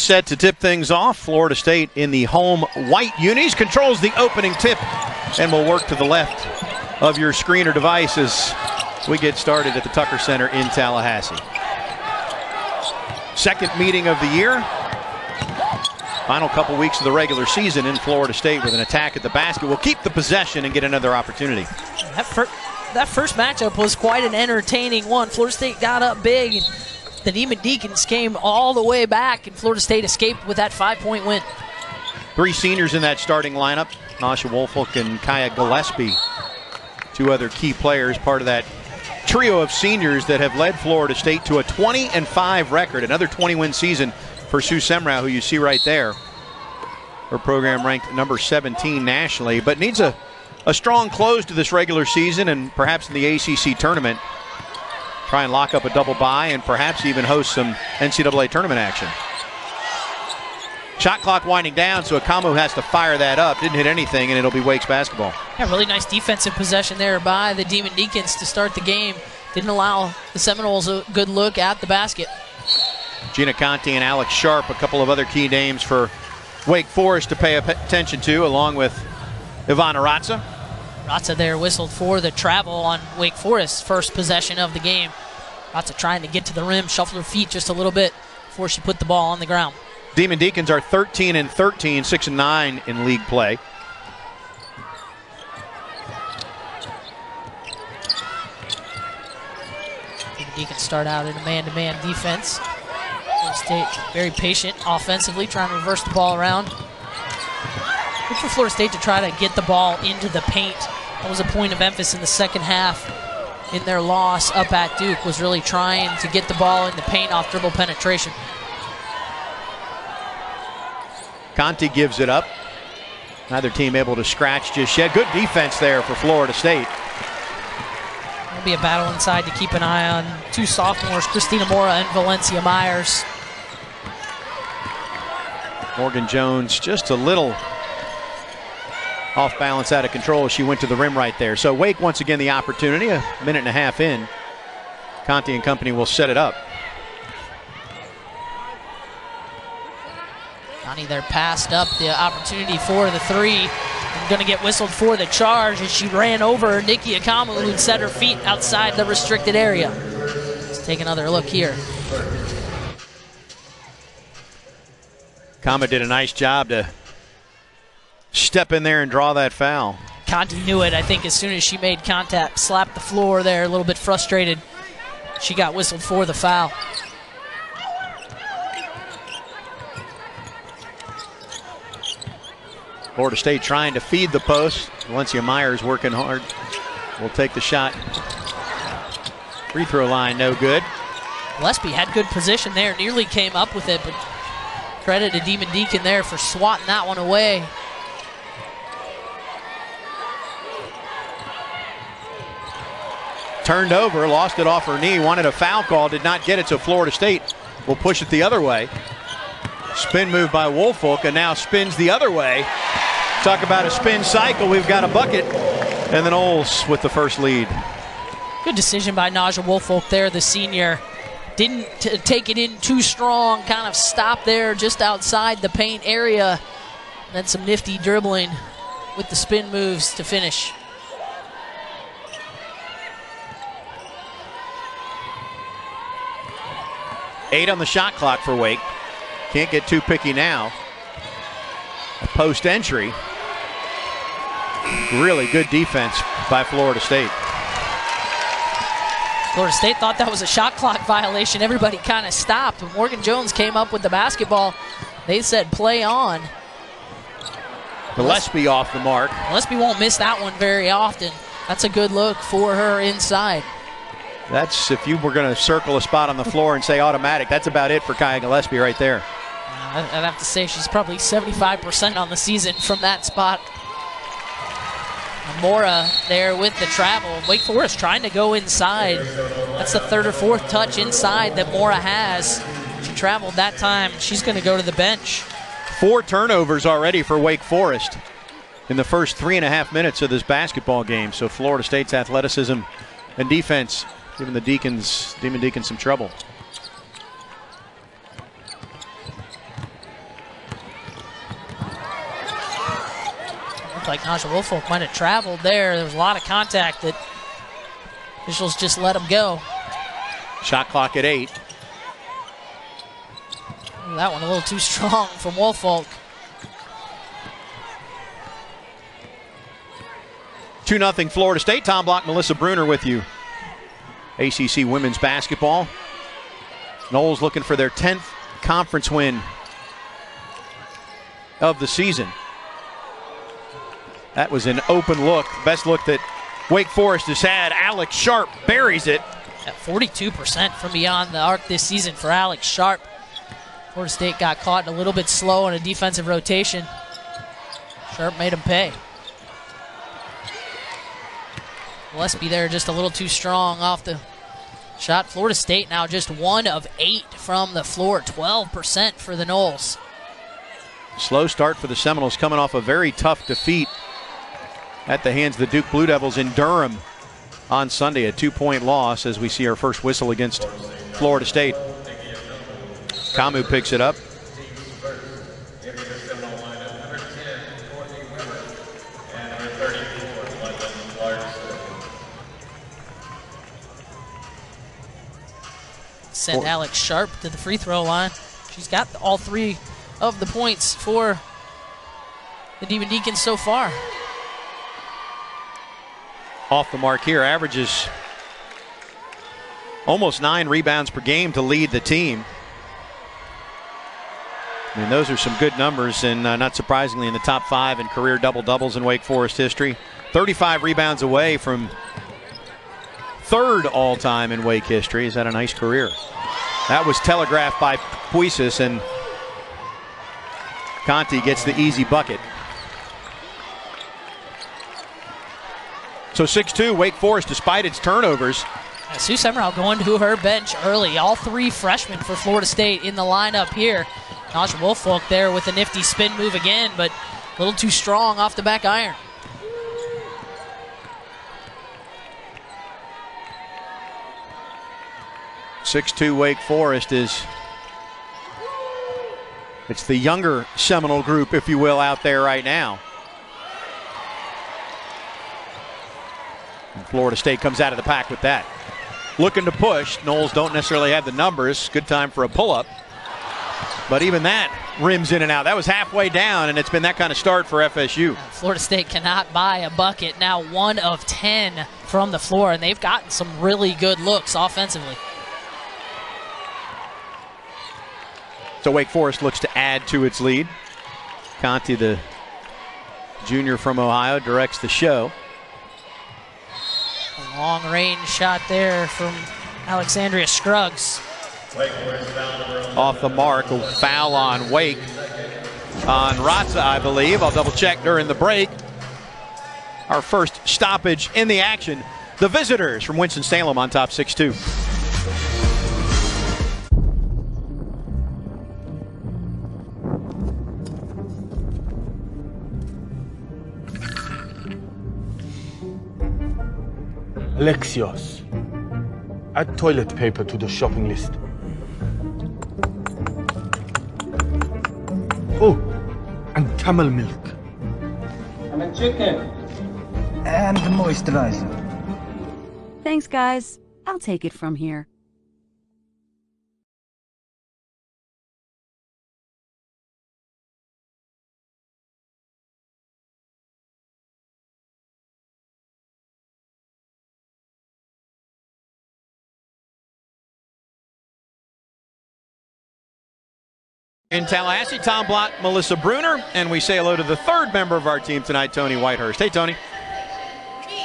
set to tip things off. Florida State in the home white unis controls the opening tip and will work to the left of your screen or device as we get started at the Tucker Center in Tallahassee. Second meeting of the year. Final couple weeks of the regular season in Florida State with an attack at the basket. Will keep the possession and get another opportunity. That first matchup was quite an entertaining one. Florida State got up big, and the Demon Deacons came all the way back, and Florida State escaped with that 5-point win. 3 seniors in that starting lineup. Nasha Woolfolk and Kaya Gillespie. 2 other key players, part of that trio of seniors that have led Florida State to a 20-5 record. Another 20-win season for Sue Semrau, who you see right there. Her program ranked number 17 nationally, but needs a strong close to this regular season and perhaps in the ACC tournament. Try and lock up a double bye and perhaps even host some NCAA tournament action. Shot clock winding down, so ekhomu has to fire that up. Didn't hit anything, and it'll be Wake's basketball. Yeah, really nice defensive possession there by the Demon Deacons to start the game. Didn't allow the Seminoles a good look at the basket. Gina Conti and Alex Sharp, a couple of other key names for Wake Forest to pay attention to, along with Ivana Ratza. Ratza there whistled for the travel on Wake Forest's first possession of the game. Ratza trying to get to the rim, shuffle her feet just a little bit before she put the ball on the ground. Demon Deacons are 13-13, 6-9 in league play. Demon Deacons start out in a man-to-man defense. Florida State very patient offensively, trying to reverse the ball around. Look for Florida State to try to get the ball into the paint. That was a point of emphasis in the second half in their loss up at Duke, was really trying to get the ball in the paint off dribble penetration. Conti gives it up. Neither team able to scratch just yet. Good defense there for Florida State. It'll be a battle inside to keep an eye on 2 sophomores, Christina Mora and Valencia Myers. Morgan Jones just a little off balance, out of control as she went to the rim right there. So Wake once again the opportunity, a minute and a half in. Conti and company will set it up. Conti there passed up the opportunity for the 3. And going to get whistled for the charge as she ran over Nicki ekhomu, who set her feet outside the restricted area. Let's take another look here. Kama did a nice job to step in there and draw that foul. Conti knew it, I think, as soon as she made contact, slapped the floor there, a little bit frustrated. She got whistled for the foul. Florida State trying to feed the post. Valencia Myers working hard. Will take the shot. Free throw line, no good. Gillespie had good position there, nearly came up with it, but credit to Demon Deacon there for swatting that one away. Turned over, lost it off her knee, wanted a foul call, did not get it, so Florida State will push it the other way. Spin move by Woolfolk, and now spins the other way. Talk about a spin cycle, we've got a bucket, and the Noles with the first lead. Good decision by Naja Woolfolk there, the senior. Didn't take it in too strong, kind of stopped there just outside the paint area. And then some nifty dribbling with the spin moves to finish. Eight on the shot clock for Wake. Can't get too picky now. A post entry. Really good defense by Florida State. Florida State thought that was a shot clock violation. Everybody kind of stopped. When Morgan Jones came up with the basketball, they said play on. Gillespie off the mark. Gillespie won't miss that one very often. That's a good look for her inside. That's, if you were going to circle a spot on the floor and say automatic, that's about it for Kaya Gillespie right there. I'd have to say she's probably 75% on the season from that spot. Mora there with the travel. Wake Forest trying to go inside. That's the 3rd or 4th touch inside that Mora has. She traveled that time. She's going to go to the bench. 4 turnovers already for Wake Forest in the first 3.5 minutes of this basketball game. So Florida State's athleticism and defense giving the Demon Deacons some trouble. Looked like Naja Woolfolk might have traveled there. There was a lot of contact that officials just let him go. Shot clock at 8. Ooh, that one a little too strong from Woolfolk. 2-0 Florida State. Tom Block, Melissa Bruner with you. ACC women's basketball. Noles looking for their 10th conference win of the season. That was an open look. Best look that Wake Forest has had. Alex Sharp buries it. At 42% from beyond the arc this season for Alex Sharp. Florida State got caught a little bit slow in a defensive rotation. Sharp made him pay. Gillespie there just a little too strong off the shot. Florida State now just 1 of 8 from the floor. 12% for the Noles. Slow start for the Seminoles, coming off a very tough defeat at the hands of the Duke Blue Devils in Durham on Sunday. A 2-point loss as we see our first whistle against Florida State. Ekhomu picks it up. Send Alex Sharp to the free throw line. She's got all 3 of the points for the Demon Deacons so far. Off the mark here, averages almost 9 rebounds per game to lead the team. I mean, those are some good numbers, and not surprisingly in the top 5 in career double-doubles in Wake Forest history. 35 rebounds away from 3rd all-time in Wake history. Is that a nice career? That was telegraphed by Puisis, and Conti gets the easy bucket. So 6-2, Wake Forest, despite its turnovers. Sue Semrau going to her bench early. All 3 freshmen for Florida State in the lineup here. Naja Woolfolk there with a nifty spin move again, but a little too strong off the back iron. (6-2) Wake Forest is, it's the younger Seminole group, if you will, out there right now. And Florida State comes out of the pack with that. Looking to push. Noles don't necessarily have the numbers. Good time for a pull-up. But even that rims in and out. That was halfway down, and it's been that kind of start for FSU. Florida State cannot buy a bucket. Now 1 of 10 from the floor, and they've gotten some really good looks offensively. So Wake Forest looks to add to its lead. Conti, the junior from Ohio, directs the show. A long-range shot there from Alexandria Scruggs. Off the mark, a foul on Wake. On Ratza, I believe. I'll double check during the break. Our first stoppage in the action. The visitors from Winston-Salem on top 6-2. Alexios, add toilet paper to the shopping list. Oh, and camel milk. And a chicken. And the moisturizer. Thanks, guys. I'll take it from here. In Tallahassee, Tom Blott, Melissa Bruner, and we say hello to the 3rd member of our team tonight, Tony Whitehurst. Hey, Tony.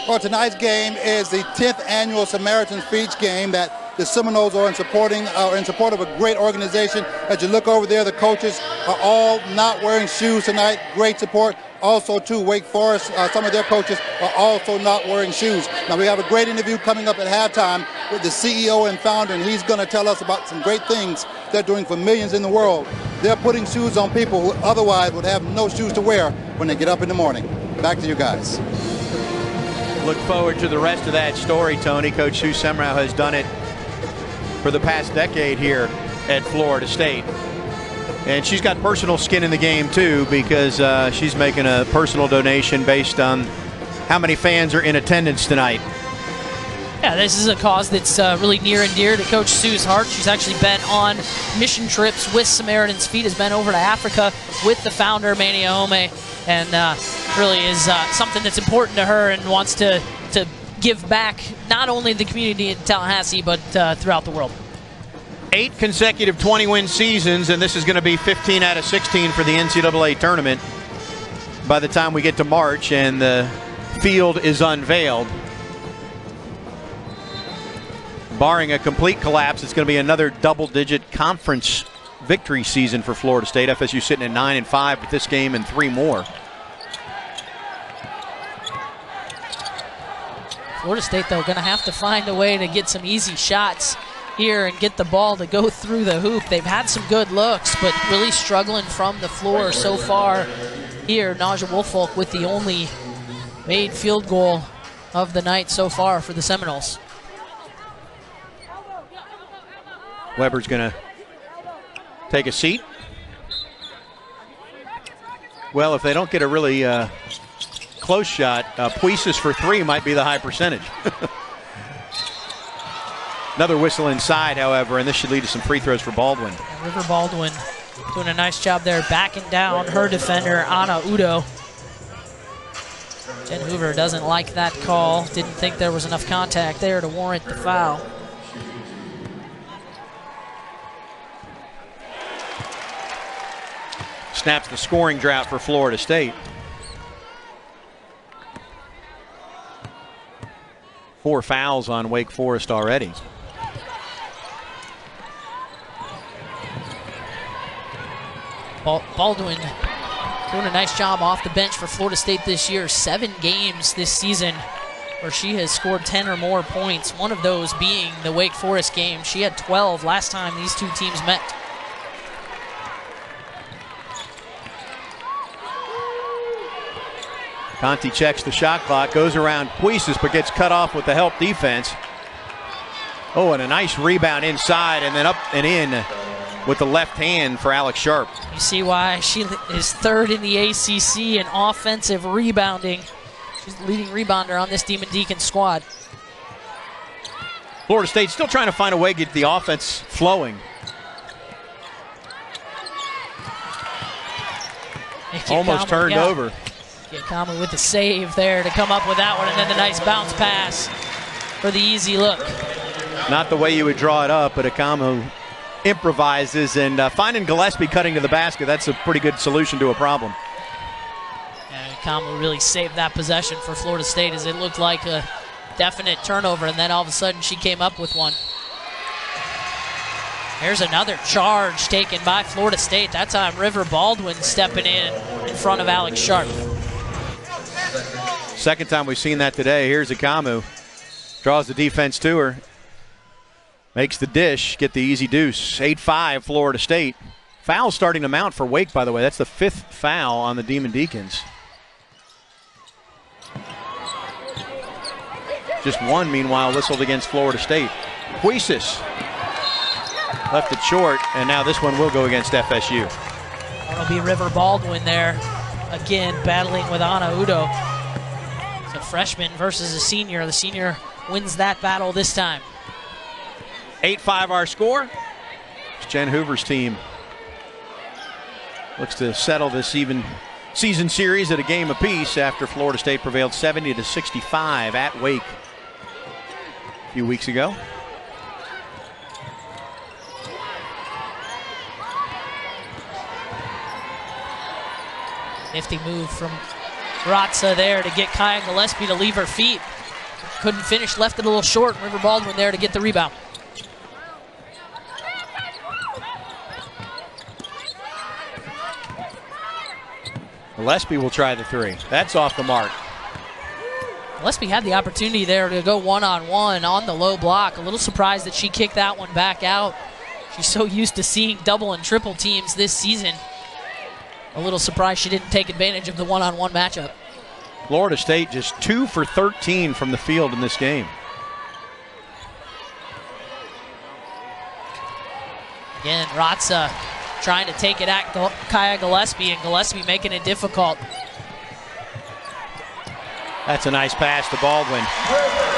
Well, tonight's game is the 10th annual Samaritan's Feast game that the Seminoles are in support of a great organization. As you look over there, the coaches are all not wearing shoes tonight. Great support. Also, too, Wake Forest, some of their coaches are also not wearing shoes. Now, we have a great interview coming up at halftime with the CEO and founder, and he's going to tell us about some great things they're doing for millions in the world. They're putting shoes on people who otherwise would have no shoes to wear when they get up in the morning. Back to you guys. Look forward to the rest of that story, Tony. Coach Sue Semrau has done it for the past decade here at Florida State. And she's got personal skin in the game, too, because she's making a personal donation based on how many fans are in attendance tonight. Yeah, this is a cause that's really near and dear to Coach Sue's heart. She's actually been on mission trips with Samaritan's Feet, has been over to Africa with the founder, Manny Ahome, and really is something that's important to her and wants to give back not only the community in Tallahassee, but throughout the world. 8 consecutive 20-win seasons, and this is going to be 15 out of 16 for the NCAA tournament by the time we get to March and the field is unveiled. Barring a complete collapse, it's going to be another double-digit conference victory season for Florida State. FSU sitting at 9-5 with this game and 3 more. Florida State, though, going to have to find a way to get some easy shots here and get the ball to go through the hoop. They've had some good looks, but really struggling from the floor so far here. Naja Woolfolk with the only made field goal of the night so far for the Seminoles. Weber's going to take a seat. Well, if they don't get a really close shot, Puisis for 3 might be the high percentage. Another whistle inside, however, and this should lead to some free throws for Baldwin. River Baldwin doing a nice job there, backing down her defender, Ana Udo. Jen Hoover doesn't like that call. Didn't think there was enough contact there to warrant the foul. Snaps the scoring drought for Florida State. 4 fouls on Wake Forest already. Baldwin doing a nice job off the bench for Florida State this year. 7 games this season where she has scored 10 or more points, one of those being the Wake Forest game. She had 12 last time these two teams met. Conti checks the shot clock, goes around Puisis, but gets cut off with the help defense. Oh, and a nice rebound inside and then up and in with the left hand for Alex Sharp. You see why she is 3rd in the ACC in offensive rebounding. She's the leading rebounder on this Demon Deacon squad. Florida State still trying to find a way to get the offense flowing. Almost turned over. Ekhomu with the save there to come up with that one, and then the nice bounce pass for the easy look. Not the way you would draw it up, but Ekhomu improvises, and finding Gillespie cutting to the basket, that's a pretty good solution to a problem. And Ekhomu really saved that possession for Florida State, as it looked like a definite turnover, and then all of a sudden she came up with one. Here's another charge taken by Florida State. That time River Baldwin stepping in front of Alex Sharp. Second time we've seen that today. Here's Ekhomu. Draws the defense to her. Makes the dish, get the easy deuce. 8-5 Florida State. Foul starting to mount for Wake, by the way. That's the 5th foul on the Demon Deacons. Just one, meanwhile, whistled against Florida State. Puisis left it short, and now this one will go against FSU. It'll be River Baldwin there, again battling with Ana Udo. It's a freshman versus a senior. The senior wins that battle this time. 8-5 our score. It's Jen Hoover's team. Looks to settle this even season series at a game apiece after Florida State prevailed 70-65 at Wake a few weeks ago. Nifty move from Ratza there to get Kaya Gillespie to leave her feet. Couldn't finish, left it a little short. River Baldwin there to get the rebound. Gillespie will try the 3. That's off the mark. Gillespie had the opportunity there to go one-on-one on the low block. A little surprised that she kicked that one back out. She's so used to seeing double and triple teams this season. A little surprised she didn't take advantage of the one-on-one matchup. Florida State just 2 for 13 from the field in this game. Again, Ratza trying to take it at Kaya Gillespie, and Gillespie making it difficult. That's a nice pass to Baldwin.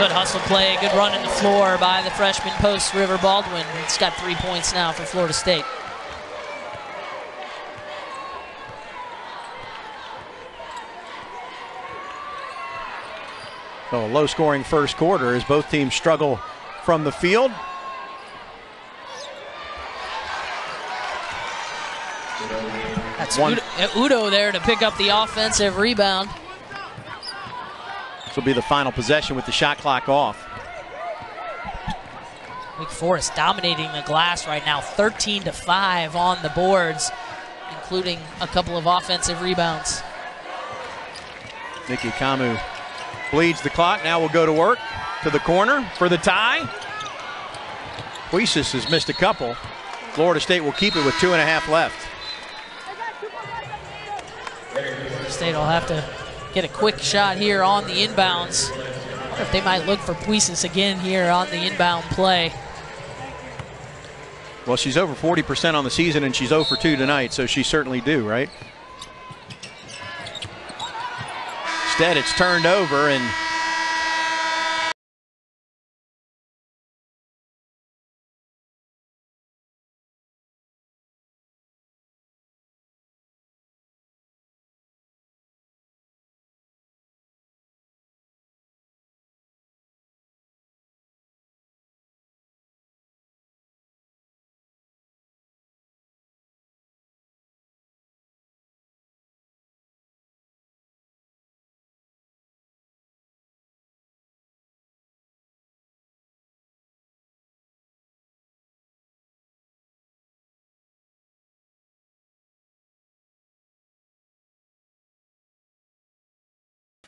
Good hustle play, good run in the floor by the freshman post, River Baldwin. It's got 3 points now for Florida State. So a low-scoring first quarter as both teams struggle from the field. That's Udo there to pick up the offensive rebound. This will be the final possession with the shot clock off. Wake Forest dominating the glass right now, 13-5 on the boards, including a couple of offensive rebounds. Nicki ekhomu bleeds the clock. Now we'll go to work to the corner for the tie. Huisis has missed a couple. Florida State will keep it with 2.5 left. State will have to get a quick shot here on the inbounds. I wonder if they might look for Huisis again here on the inbound play. Well, she's over 40% on the season, and she's 0 for 2 tonight, so she certainly due, right? Instead, it's turned over, and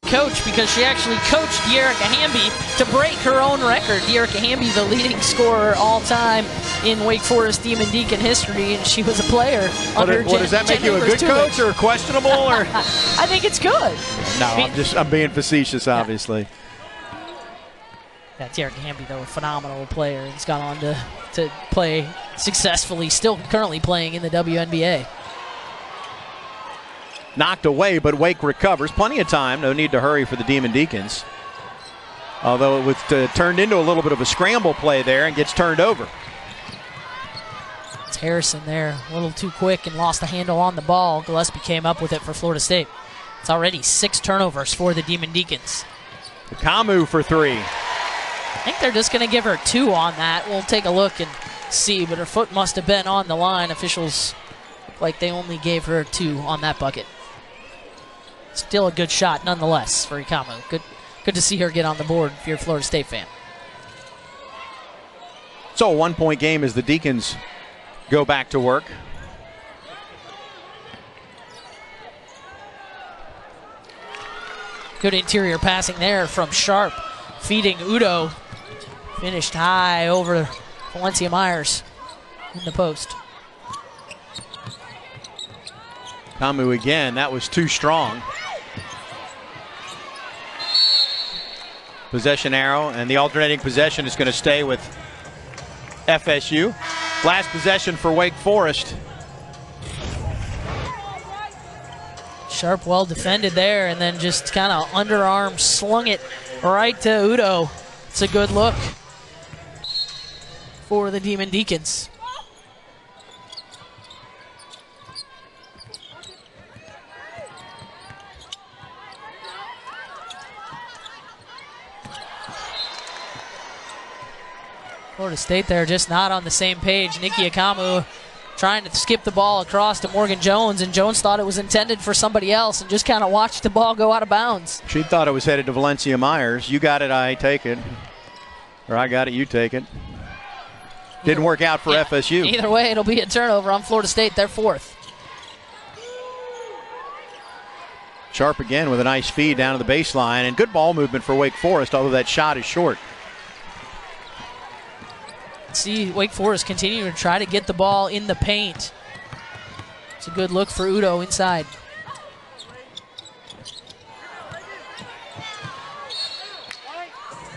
Coach, because she actually coached Dearica Hamby to break her own record. Dearica Hamby, the leading scorer all time in Wake Forest Demon Deacon history, and she was a player under does that make you a good coach or questionable? Or I think it's good. No, I'm being facetious, obviously. Yeah, Dearica Hamby, though, a phenomenal player, and has gone on to play successfully, still currently playing in the WNBA. Knocked away, but Wake recovers. Plenty of time. No need to hurry for the Demon Deacons. Although it was turned into a little bit of a scramble play there and gets turned over. It's Harrison there, a little too quick and lost the handle on the ball. Gillespie came up with it for Florida State. It's already 6 turnovers for the Demon Deacons. ekhomu for 3. I think they're just going to give her 2 on that. We'll take a look and see, but her foot must have been on the line. Officials look like they only gave her 2 on that bucket. Still a good shot nonetheless for ekhomu. Good to see her get on the board if you're a Florida State fan. So a 1-point game as the Deacons go back to work. Good interior passing there from Sharp, feeding Udo. Finished high over Valencia Myers in the post. ekhomu again, that was too strong. Possession arrow, and the alternating possession is going to stay with FSU. Last possession for Wake Forest. Sharp well defended there, and then just kind of underarm slung it right to Udo. It's a good look for the Demon Deacons. Florida State there just not on the same page. Nicki ekhomu trying to skip the ball across to Morgan Jones, and Jones thought it was intended for somebody else and just kind of watched the ball go out of bounds. She thought it was headed to Valencia Myers. You got it, I take it. Or I got it, you take it. Didn't work out for FSU. Either way, it'll be a turnover on Florida State. They're 4th. Sharp again with a nice feed down to the baseline, and good ball movement for Wake Forest, although that shot is short. See Wake Forest continue to try to get the ball in the paint. It's a good look for Udo inside.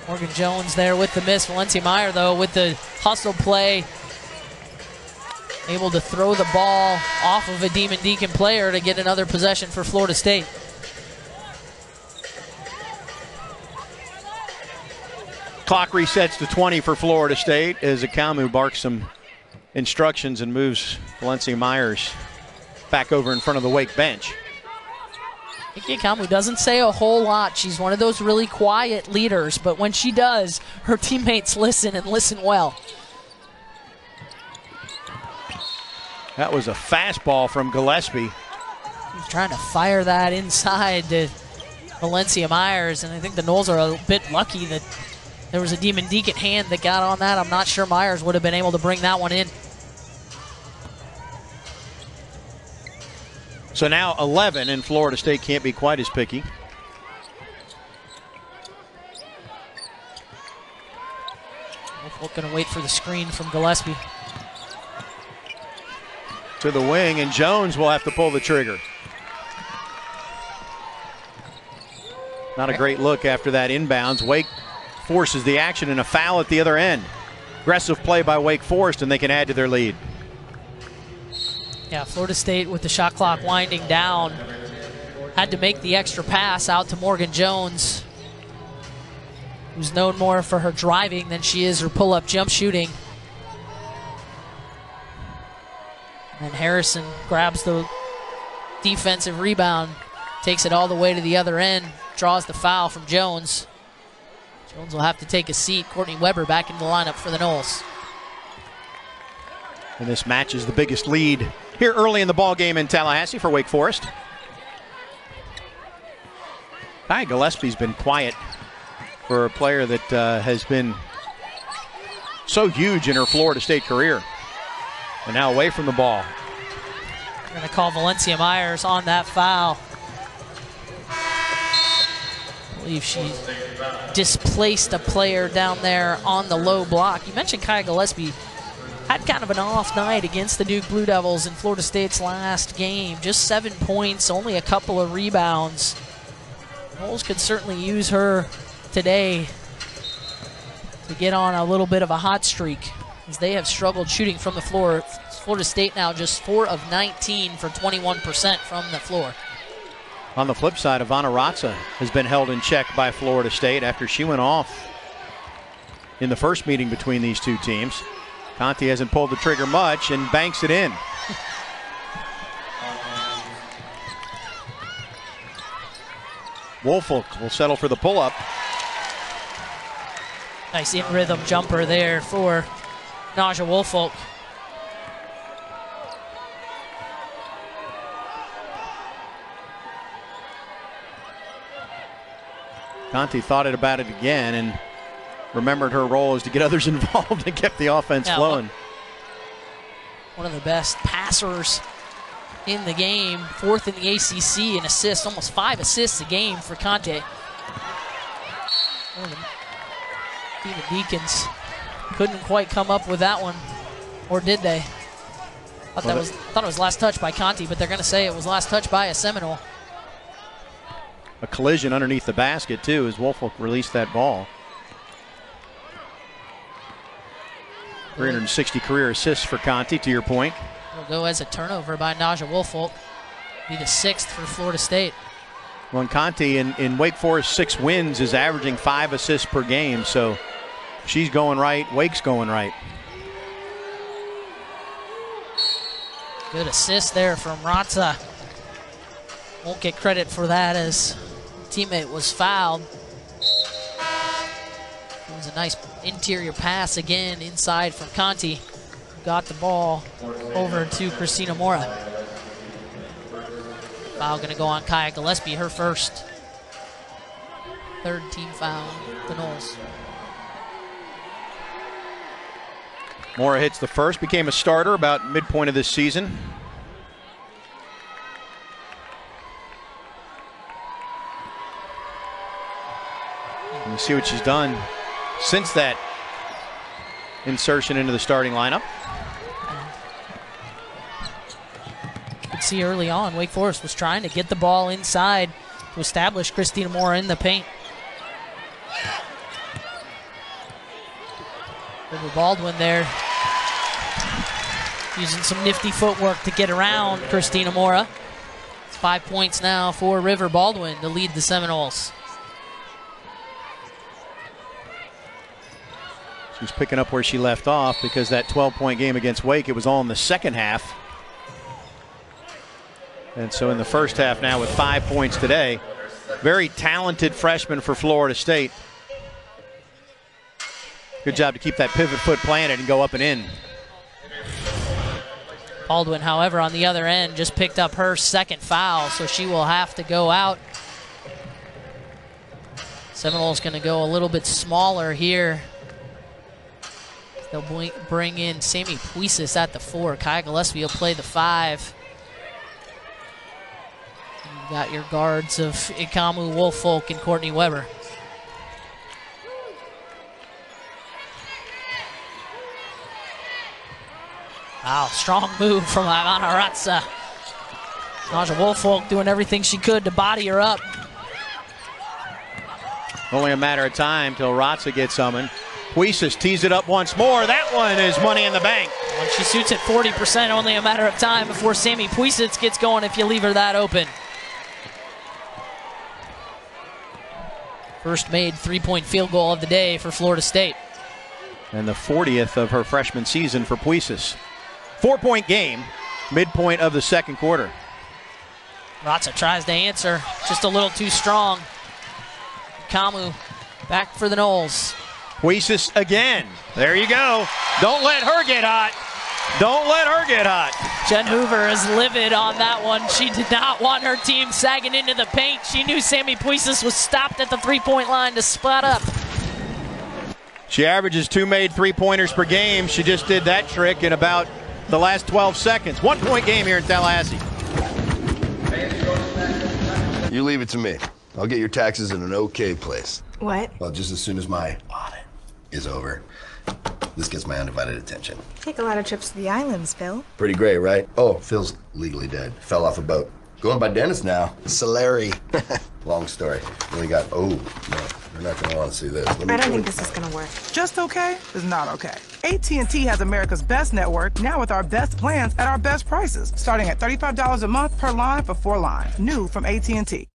Morgan Jones there with the miss. Valencia Meyer, though, with the hustle play. able to throw the ball off of a Demon Deacon player to get another possession for Florida State. Clock resets to 20 for Florida State as ekhomu barks some instructions and moves Valencia Myers back over in front of the Wake bench. Nicki ekhomu doesn't say a whole lot. She's one of those really quiet leaders, but when she does, her teammates listen and listen well. That was a fastball from Gillespie. He's trying to fire that inside to Valencia Myers, and I think the Noles are a bit lucky that there was a Demon Deacon hand that got on that. I'm not sure Myers would have been able to bring that one in. So now 11, and Florida State can't be quite as picky. We're going to wait for the screen from Gillespie. To the wing, and Jones will have to pull the trigger. Not a great look after that inbounds. Wake forces the action and a foul at the other end. Aggressive play by Wake Forest, and they can add to their lead. Yeah, Florida State with the shot clock winding down had to make the extra pass out to Morgan Jones, who's known more for her driving than she is her pull-up jump shooting. And Harrison grabs the defensive rebound, takes it all the way to the other end, draws the foul from Jones. Jones will have to take a seat. Courtney Weber back in the lineup for the Noles. And this matches the biggest lead here early in the ball game in Tallahassee for Wake Forest. Kai Gillespie's been quiet for a player that has been so huge in her Florida State career. And now away from the ball. We're going to call Valencia Myers on that foul. I believe she displaced a player down there on the low block. You mentioned Kai Gillespie had kind of an off night against the Duke Blue Devils in Florida State's last game. Just 7 points, only a couple of rebounds. Noles could certainly use her today to get on a little bit of a hot streak, as they have struggled shooting from the floor. Florida State now just 4 of 19 for 21% from the floor. On the flip side, Ivana Ratza has been held in check by Florida State after she went off in the first meeting between these two teams. Conti hasn't pulled the trigger much and banks it in. Woolfolk will settle for the pull-up. Nice in-rhythm jumper there for Naja Woolfolk. Conti thought about it again and remembered her role is to get others involved and kept the offense flowing. One of the best passers in the game, 4th in the ACC in assists, almost 5 assists a game for Conti. Demon Deacons couldn't quite come up with that one, or did they? Thought it was last touch by Conti, but they're going to say it was last touch by a Seminole. A collision underneath the basket, too, as Woolfolk released that ball. 360 career assists for Conti, to your point. It'll go as a turnover by Naja Woolfolk. Be the 6th for Florida State. Well, and Conti in Wake Forest 6 wins is averaging 5 assists per game, so she's going right, Wake's going right. Good assist there from Ratza. Won't get credit for that as teammate was fouled. It was a nice interior pass again inside from Conti. Got the ball over to Christina Mora. Foul going to go on Kaya Gillespie, her first. 3rd team foul, the Noles. Mora hits the first, became a starter about midpoint of this season. And you see what she's done since that insertion into the starting lineup. You could see early on, Wake Forest was trying to get the ball inside to establish Christina Mora in the paint. Over Baldwin there. Using some nifty footwork to get around Christina Mora. It's 5 points now for River Baldwin to lead the Seminoles. She's picking up where she left off because that 12-point game against Wake, it was all in the second half. And so in the first half now with 5 points today. Very talented freshman for Florida State. Good job to keep that pivot foot planted and go up and in. Baldwin, however, on the other end, just picked up her second foul, so she will have to go out. Seminoles going to go a little bit smaller here. They'll bring in Sammy Puisis at the 4. Kaya Gillespie will play the 5. You got your guards of ekhomu, Woolfolk, and Courtney Weber. Wow, strong move from Ivana Ratza. Naja Woolfolk doing everything she could to body her up. Only a matter of time till Ratza gets summoned. Puisis tees it up once more. That one is money in the bank. When she shoots at 40%, only a matter of time before Sammy Puisis gets going if you leave her that open. First made three-point field goal of the day for Florida State. And the 40th of her freshman season for Puisis. 4-point game, midpoint of the second quarter. Ratza tries to answer, just a little too strong. Kamu back for the Noles. Puisis again. There you go. Don't let her get hot. Don't let her get hot. Jen Hoover is livid on that one. She did not want her team sagging into the paint. She knew Sammy Puisis was stopped at the three-point line to spot up. She averages 2 made three-pointers per game. She just did that trick in about the last 12 seconds. 1-point game here in Tallahassee. You leave it to me. I'll get your taxes in an okay place. What? Well, just as soon as my audit is over, this gets my undivided attention. Take a lot of trips to the islands, Phil. Pretty great, right? Oh, Phil's legally dead. Fell off a boat. Going by Dennis now. Solari. Long story. Then we got, oh, no, you're not going to want to see this. I don't think this is going to work. Just okay is not okay. AT&T has America's best network, now with our best plans at our best prices, starting at $35 a month per line for 4 lines. New from AT&T.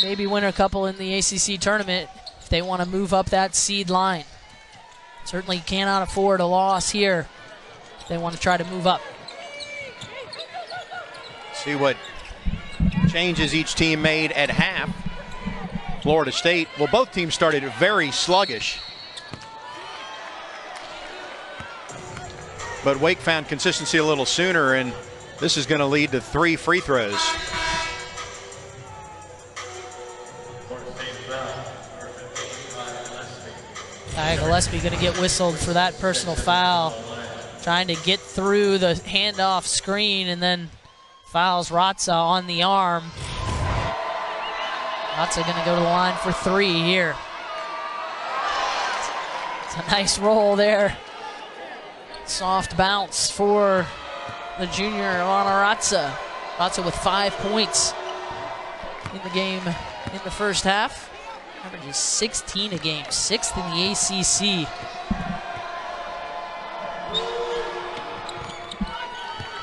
Maybe win a couple in the ACC tournament if they want to move up that seed line. Certainly cannot afford a loss here if they want to try to move up. See what changes each team made at half. Florida State, well, both teams started very sluggish. But Wake found consistency a little sooner, and this is going to lead to 3 free throws. Gillespie going to get whistled for that personal foul. Trying to get through the handoff screen and then fouls Ratza on the arm. Ratza going to go to the line for 3 here. It's a nice roll there. Soft bounce for the junior on Ratza. Ratza with 5 points in the game in the first half. Averages 16 a game, 6th in the ACC.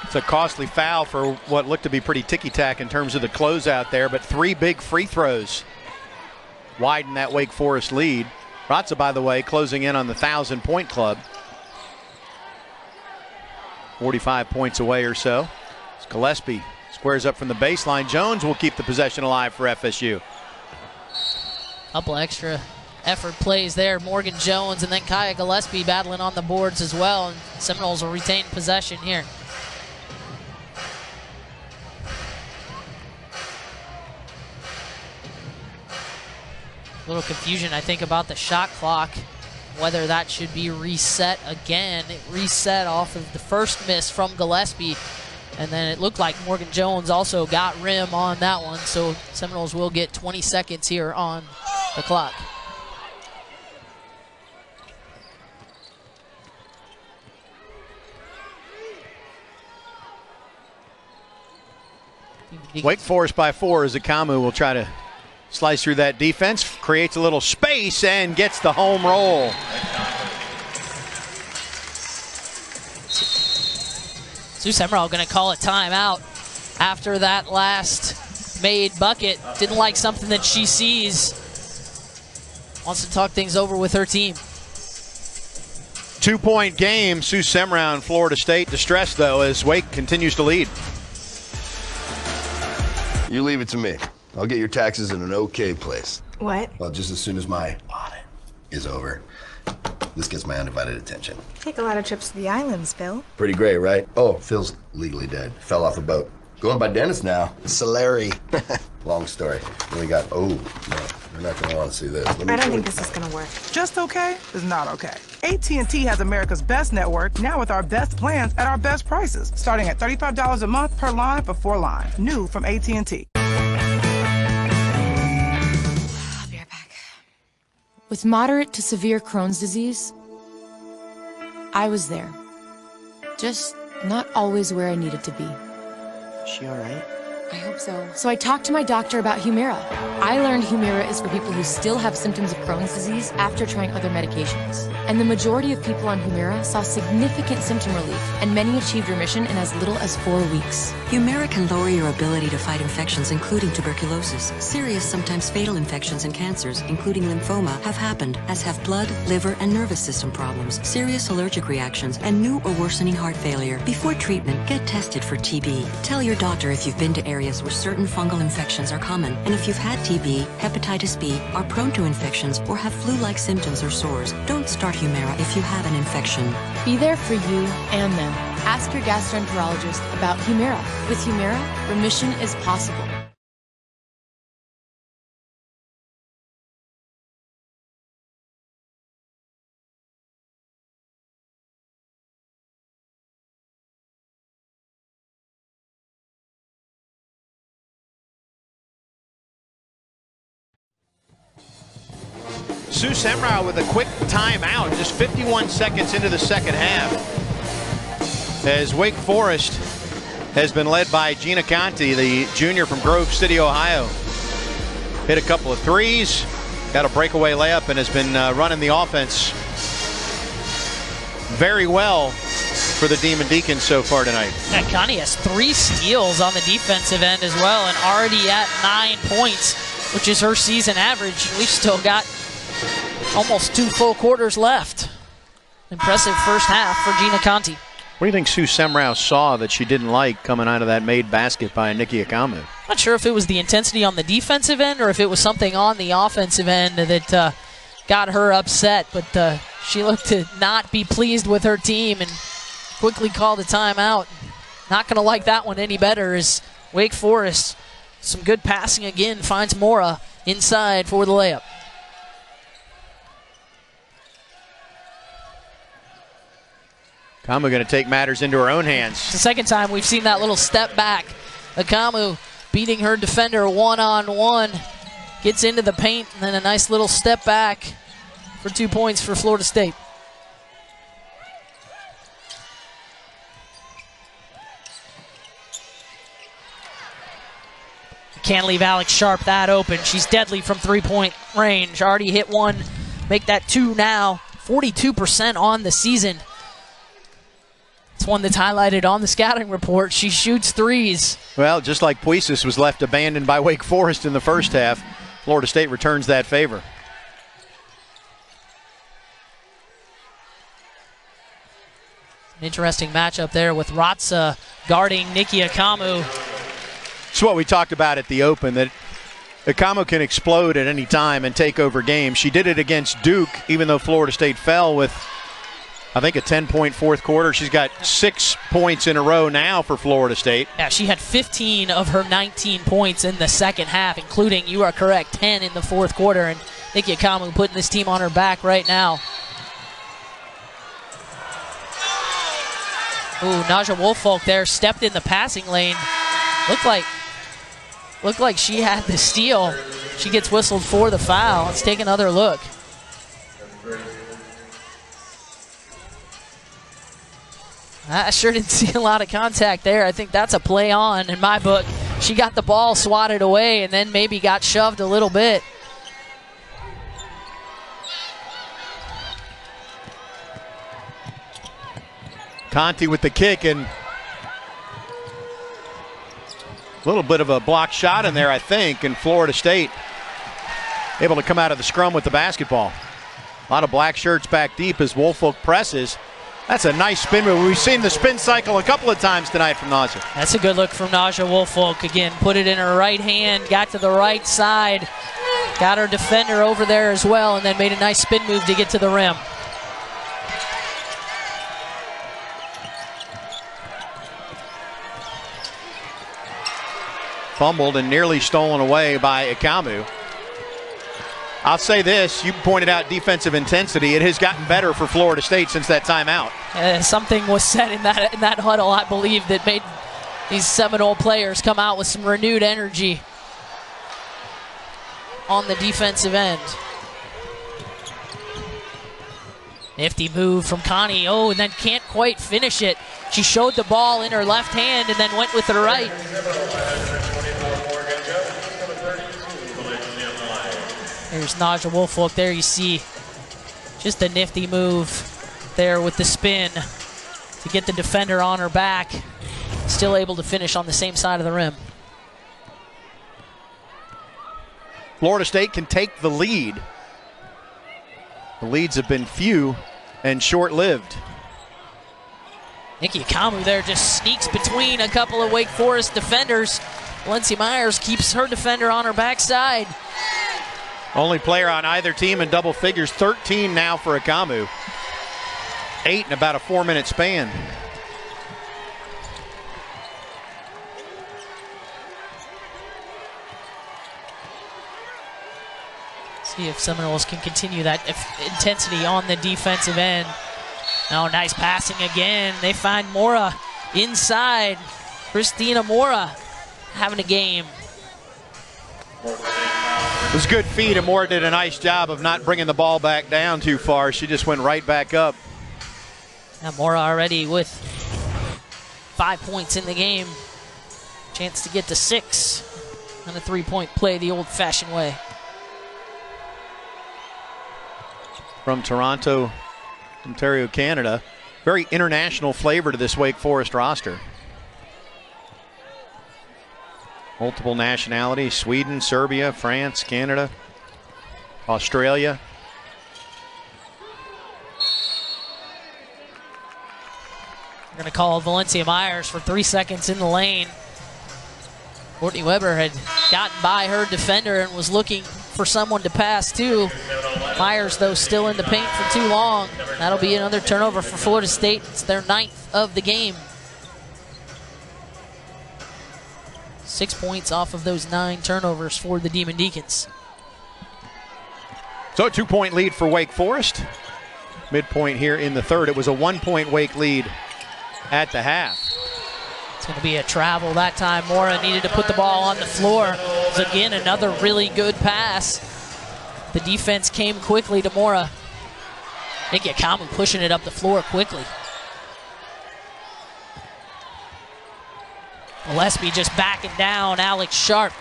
It's a costly foul for what looked to be pretty ticky-tack in terms of the closeout there, but 3 big free throws widen that Wake Forest lead. Ratza, by the way, closing in on the 1,000-point club. 45 points away or so. As Gillespie squares up from the baseline. Jones will keep the possession alive for FSU. Couple extra effort plays there. Morgan Jones and then Kaya Gillespie battling on the boards as well. And Seminoles will retain possession here. A little confusion, I think, about the shot clock, whether that should be reset again. It reset off of the first miss from Gillespie, and then it looked like Morgan Jones also got rim on that one, so Seminoles will get 20 seconds here on the clock. Wake Forest by 4 as ekhomu will try to slice through that defense, creates a little space, and gets the home roll. Sioux Semrau going to call a timeout after that last made bucket. Didn't like something that she sees. Wants to talk things over with her team. 2-point game, Sioux Semrau and Florida State. Distressed, though, as Wake continues to lead. You leave it to me. I'll get your taxes in an okay place. What? Well, just as soon as my audit is over, this gets my undivided attention. Take a lot of trips to the islands, Phil. Pretty great, right? Oh, Phil's legally dead. Fell off a boat. Going by Dennis now. Salary. Long story. Then we got, oh, no, they're not going to want to see this. I don't think this is going to work. Just okay is not okay. AT&T has America's best network, now with our best plans at our best prices, starting at $35 a month per line for 4 lines. New from AT&T. With moderate to severe Crohn's disease, I was there. Just not always where I needed to be. Is she all right? I hope so. So I talked to my doctor about Humira. I learned Humira is for people who still have symptoms of Crohn's disease after trying other medications. And the majority of people on Humira saw significant symptom relief, and many achieved remission in as little as 4 weeks. Humira can lower your ability to fight infections, including tuberculosis. Serious, sometimes fatal infections and cancers, including lymphoma, have happened, as have blood, liver, and nervous system problems, serious allergic reactions, and new or worsening heart failure. Before treatment, get tested for TB. Tell your doctor if you've been to areas where certain fungal infections are common, and if you've had TB, hepatitis B, are prone to infections, or have flu-like symptoms or sores. Don't start Humira if you have an infection. Be there for you and them. Ask your gastroenterologist about Humira. With Humira, remission is possible. Sioux Semrau with a quick timeout, just 51 seconds into the second half. As Wake Forest has been led by Gina Conti, the junior from Grove City, Ohio. Hit a couple of threes, got a breakaway layup, and has been running the offense very well for the Demon Deacons so far tonight. Yeah, Conti has 3 steals on the defensive end as well, and already at 9 points. which is her season average. We've still got almost 2 full quarters left. Impressive first half for Gina Conti. What do you think Sue Semrau saw that she didn't like coming out of that made basket by Nicki ekhomu? Not sure if it was the intensity on the defensive end or if it was something on the offensive end that got her upset, but she looked to not be pleased with her team and quickly called a timeout. Not going to like that one any better as Wake Forest, some good passing again, finds Mora inside for the layup. ekhomu going to take matters into her own hands. It's the second time we've seen that little step back. ekhomu beating her defender one-on-one. Gets into the paint, and then a nice little step back for 2 points for Florida State. Can't leave Alex Sharp that open. She's deadly from three-point range. Already hit one, make that 2 now. 42% on the season. It's one that's highlighted on the scouting report. She shoots threes. Well, just like Puisis was left abandoned by Wake Forest in the first half, Florida State returns that favor. An interesting matchup there with Ratza guarding Nicki ekhomu. It's what we talked about at the Open, that ekhomu can explode at any time and take over games. She did it against Duke, even though Florida State fell with, I think, a 10-point fourth quarter. She's got 6 points in a row now for Florida State. Yeah, she had 15 of her 19 points in the second half, including, you are correct, 10 in the fourth quarter. And Nicki ekhomu putting this team on her back right now. Ooh, Naja Woolfolk there stepped in the passing lane. Looked like she had the steal. She gets whistled for the foul. Let's take another look. I sure didn't see a lot of contact there. I think that's a play on in my book. She got the ball swatted away and then maybe got shoved a little bit. Conti with the kick, and a little bit of a block shot in there, I think, and Florida State able to come out of the scrum with the basketball. A lot of black shirts back deep as Woolfolk presses. That's a nice spin move. We've seen the spin cycle a couple of times tonight from Naja. That's a good look from Naja Woolfolk. Again, put it in her right hand, got to the right side, got her defender over there as well, and then made a nice spin move to get to the rim. Fumbled and nearly stolen away by ekhomu. I'll say this, you pointed out defensive intensity. It has gotten better for Florida State since that timeout. Something was said in that huddle, I believe, that made these Seminole players come out with some renewed energy on the defensive end. Nifty move from Connie. Oh, and then can't quite finish it. She showed the ball in her left hand and then went with her right. There's Naja Woolfolk. There you see just a nifty move there with the spin to get the defender on her back. Still able to finish on the same side of the rim. Florida State can take the lead. The leads have been few and short-lived. Nicki ekhomu there just sneaks between a couple of Wake Forest defenders. Valencia Myers keeps her defender on her backside. Only player on either team in double figures, 13 now for ekhomu. 8 in about a 4-minute span. See if Seminoles can continue that intensity on the defensive end. Oh, nice passing again. They find Mora inside. Christina Mora having a game. It was a good feed, and Mora did a nice job of not bringing the ball back down too far. She just went right back up. Now Mora already with 5 points in the game. Chance to get to 6 on a three-point play the old-fashioned way. From Toronto, Ontario, Canada. Very international flavor to this Wake Forest roster. Multiple nationalities: Sweden, Serbia, France, Canada, Australia. We're going to call Valencia Myers for 3 seconds in the lane. Courtney Weber had gotten by her defender and was looking for someone to pass to. Myers, though, still in the paint for too long. That'll be another turnover for Florida State. It's their 9th of the game. 6 points off of those 9 turnovers for the Demon Deacons. So a 2-point lead for Wake Forest. Midpoint here in the third. It was a 1-point Wake lead at the half. It's going to be a travel that time. Mora needed to put the ball on the floor. It was, again, another really good pass. The defense came quickly to Mora. Nicki ekhomu pushing it up the floor quickly. Gillespie just backing down Alex Sharp.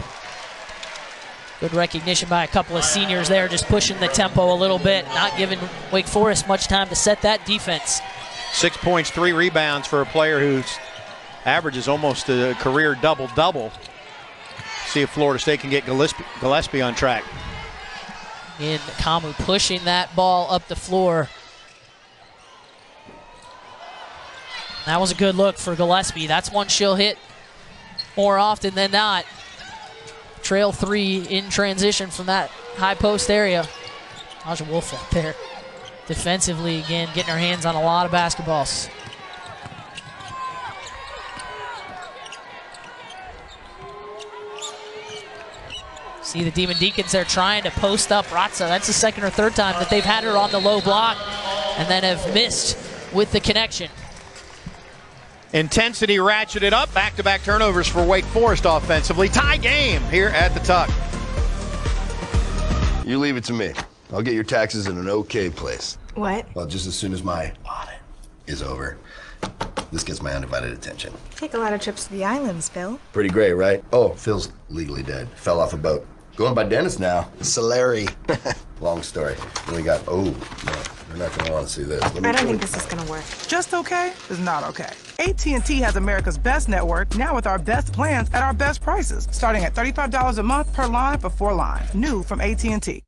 Good recognition by a couple of seniors there, just pushing the tempo a little bit, not giving Wake Forest much time to set that defense. 6 points, 3 rebounds for a player whose average is almost a career double-double. See if Florida State can get Gillespie on track. And ekhomu pushing that ball up the floor. That was a good look for Gillespie. That's one she'll hit more often than not. Trail 3 in transition from that high post area. Aja Woolfolk there. Defensively, again, getting her hands on a lot of basketballs. See the Demon Deacons there trying to post up Ratza. That's the second or third time that they've had her on the low block and then have missed with the connection. Intensity ratcheted up. Back-to-back turnovers for Wake Forest offensively. Tie game here at the Tuck. You leave it to me. I'll get your taxes in an okay place. What? Well, just as soon as my audit is over, this gets my undivided attention. Take a lot of trips to the islands, Phil. Pretty great, right? Oh, Phil's legally dead. Fell off a boat. Going by Dennis now. Solari. Long story. And we got, oh, no, you're not going to want to see this. I don't think this is going to work. Just okay is not okay. AT&T has America's best network, now with our best plans at our best prices, starting at $35 a month per line for 4 lines. New from AT&T.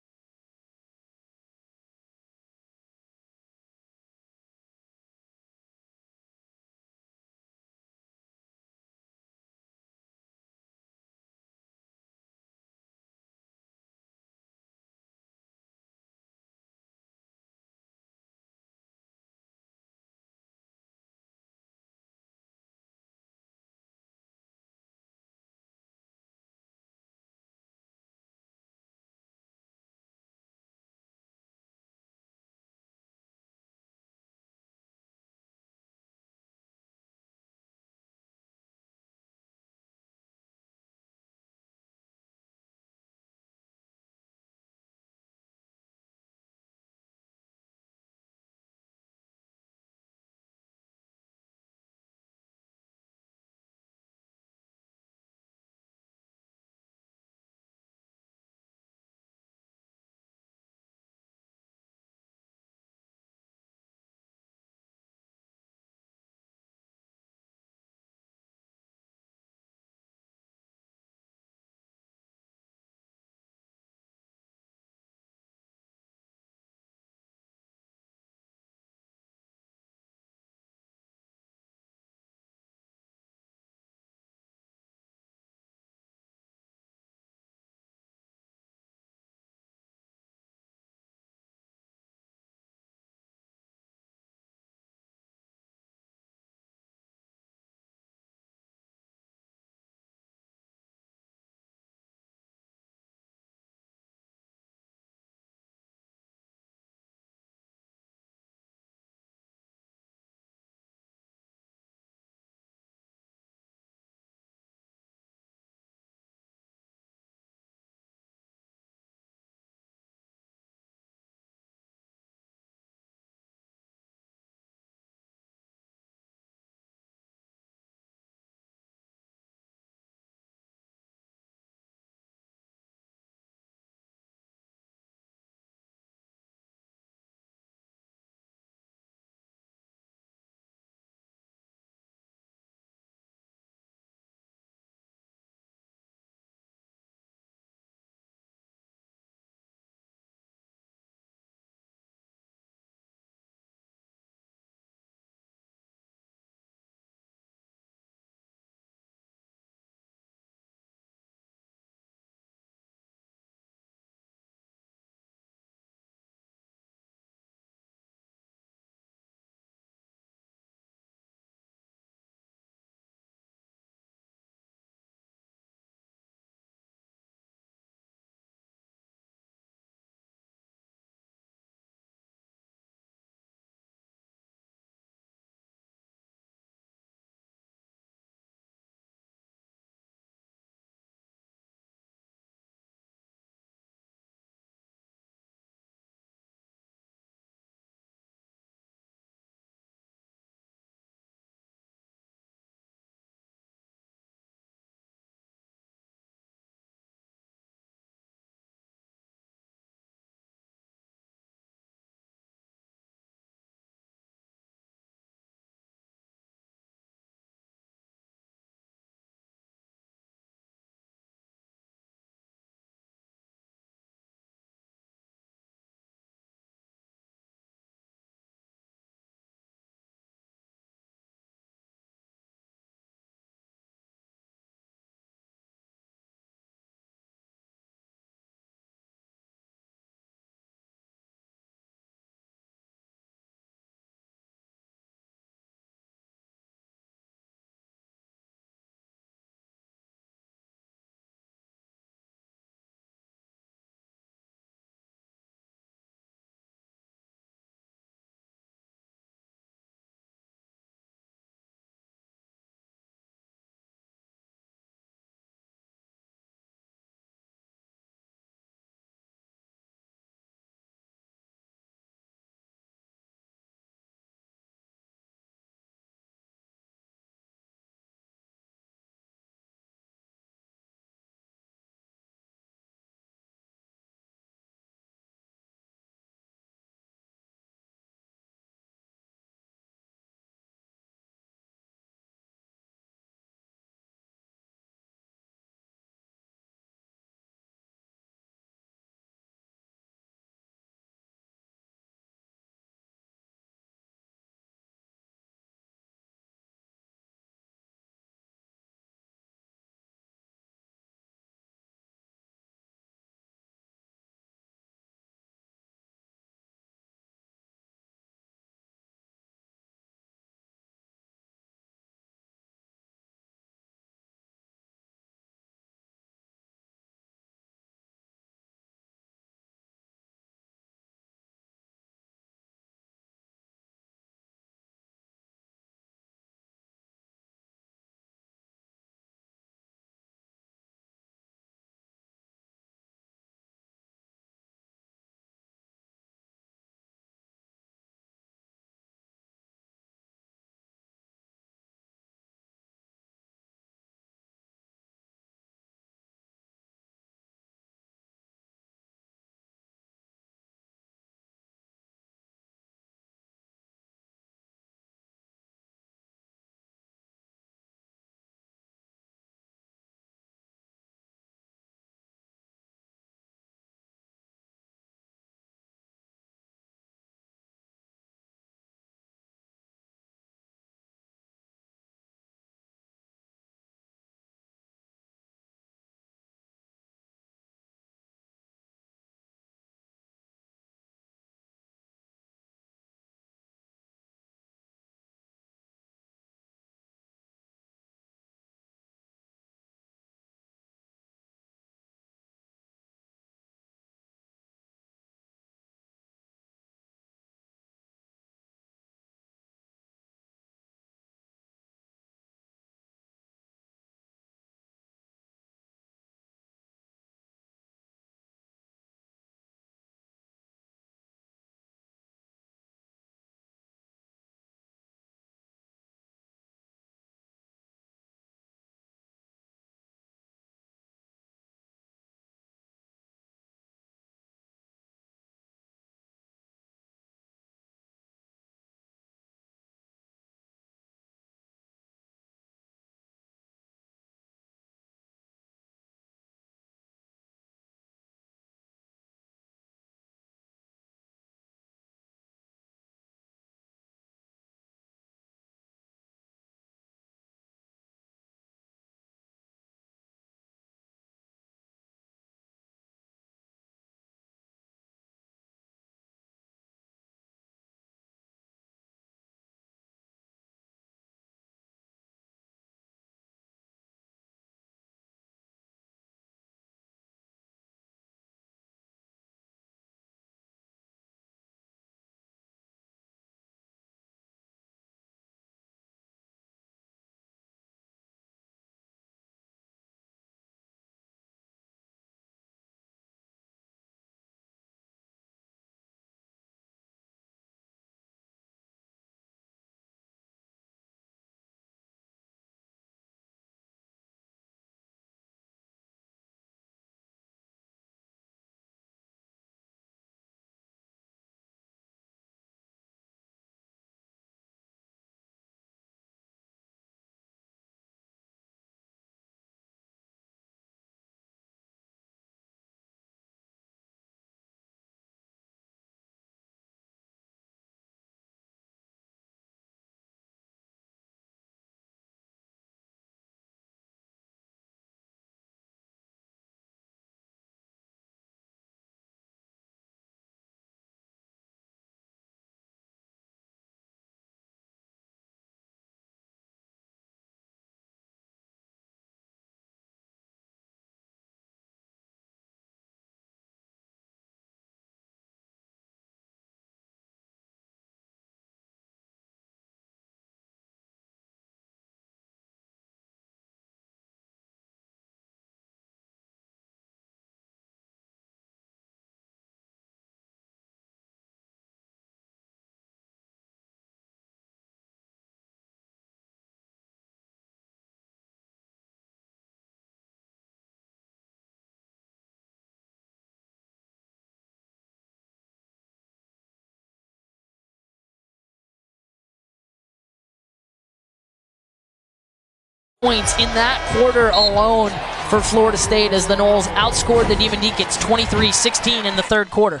Points in that quarter alone for Florida State as the Noles outscored the Demon Deacons 23-16 in the third quarter.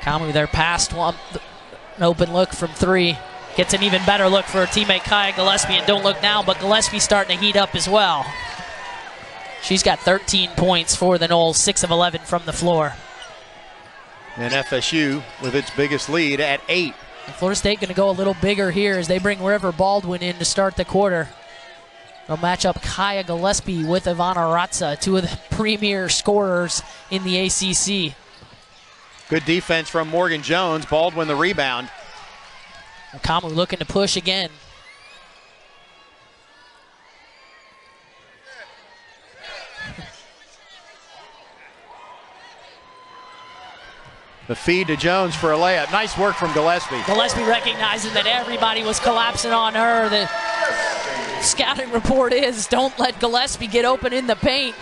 Kamu there past one, an open look from three. Gets an even better look for her teammate Kaya Gillespie, and don't look now, but Gillespie starting to heat up as well. She's got 13 points for the Noles, 6 of 11 from the floor. And FSU with its biggest lead at 8. And Florida State going to go a little bigger here as they bring River Baldwin in to start the quarter. They'll match up Kaya Gillespie with Ivana Ratza, two of the premier scorers in the ACC. Good defense from Morgan Jones. Baldwin the rebound. Kamu looking to push again. The feed to Jones for a layup. Nice work from Gillespie. Gillespie recognizing that everybody was collapsing on her. The scouting report is don't let Gillespie get open in the paint.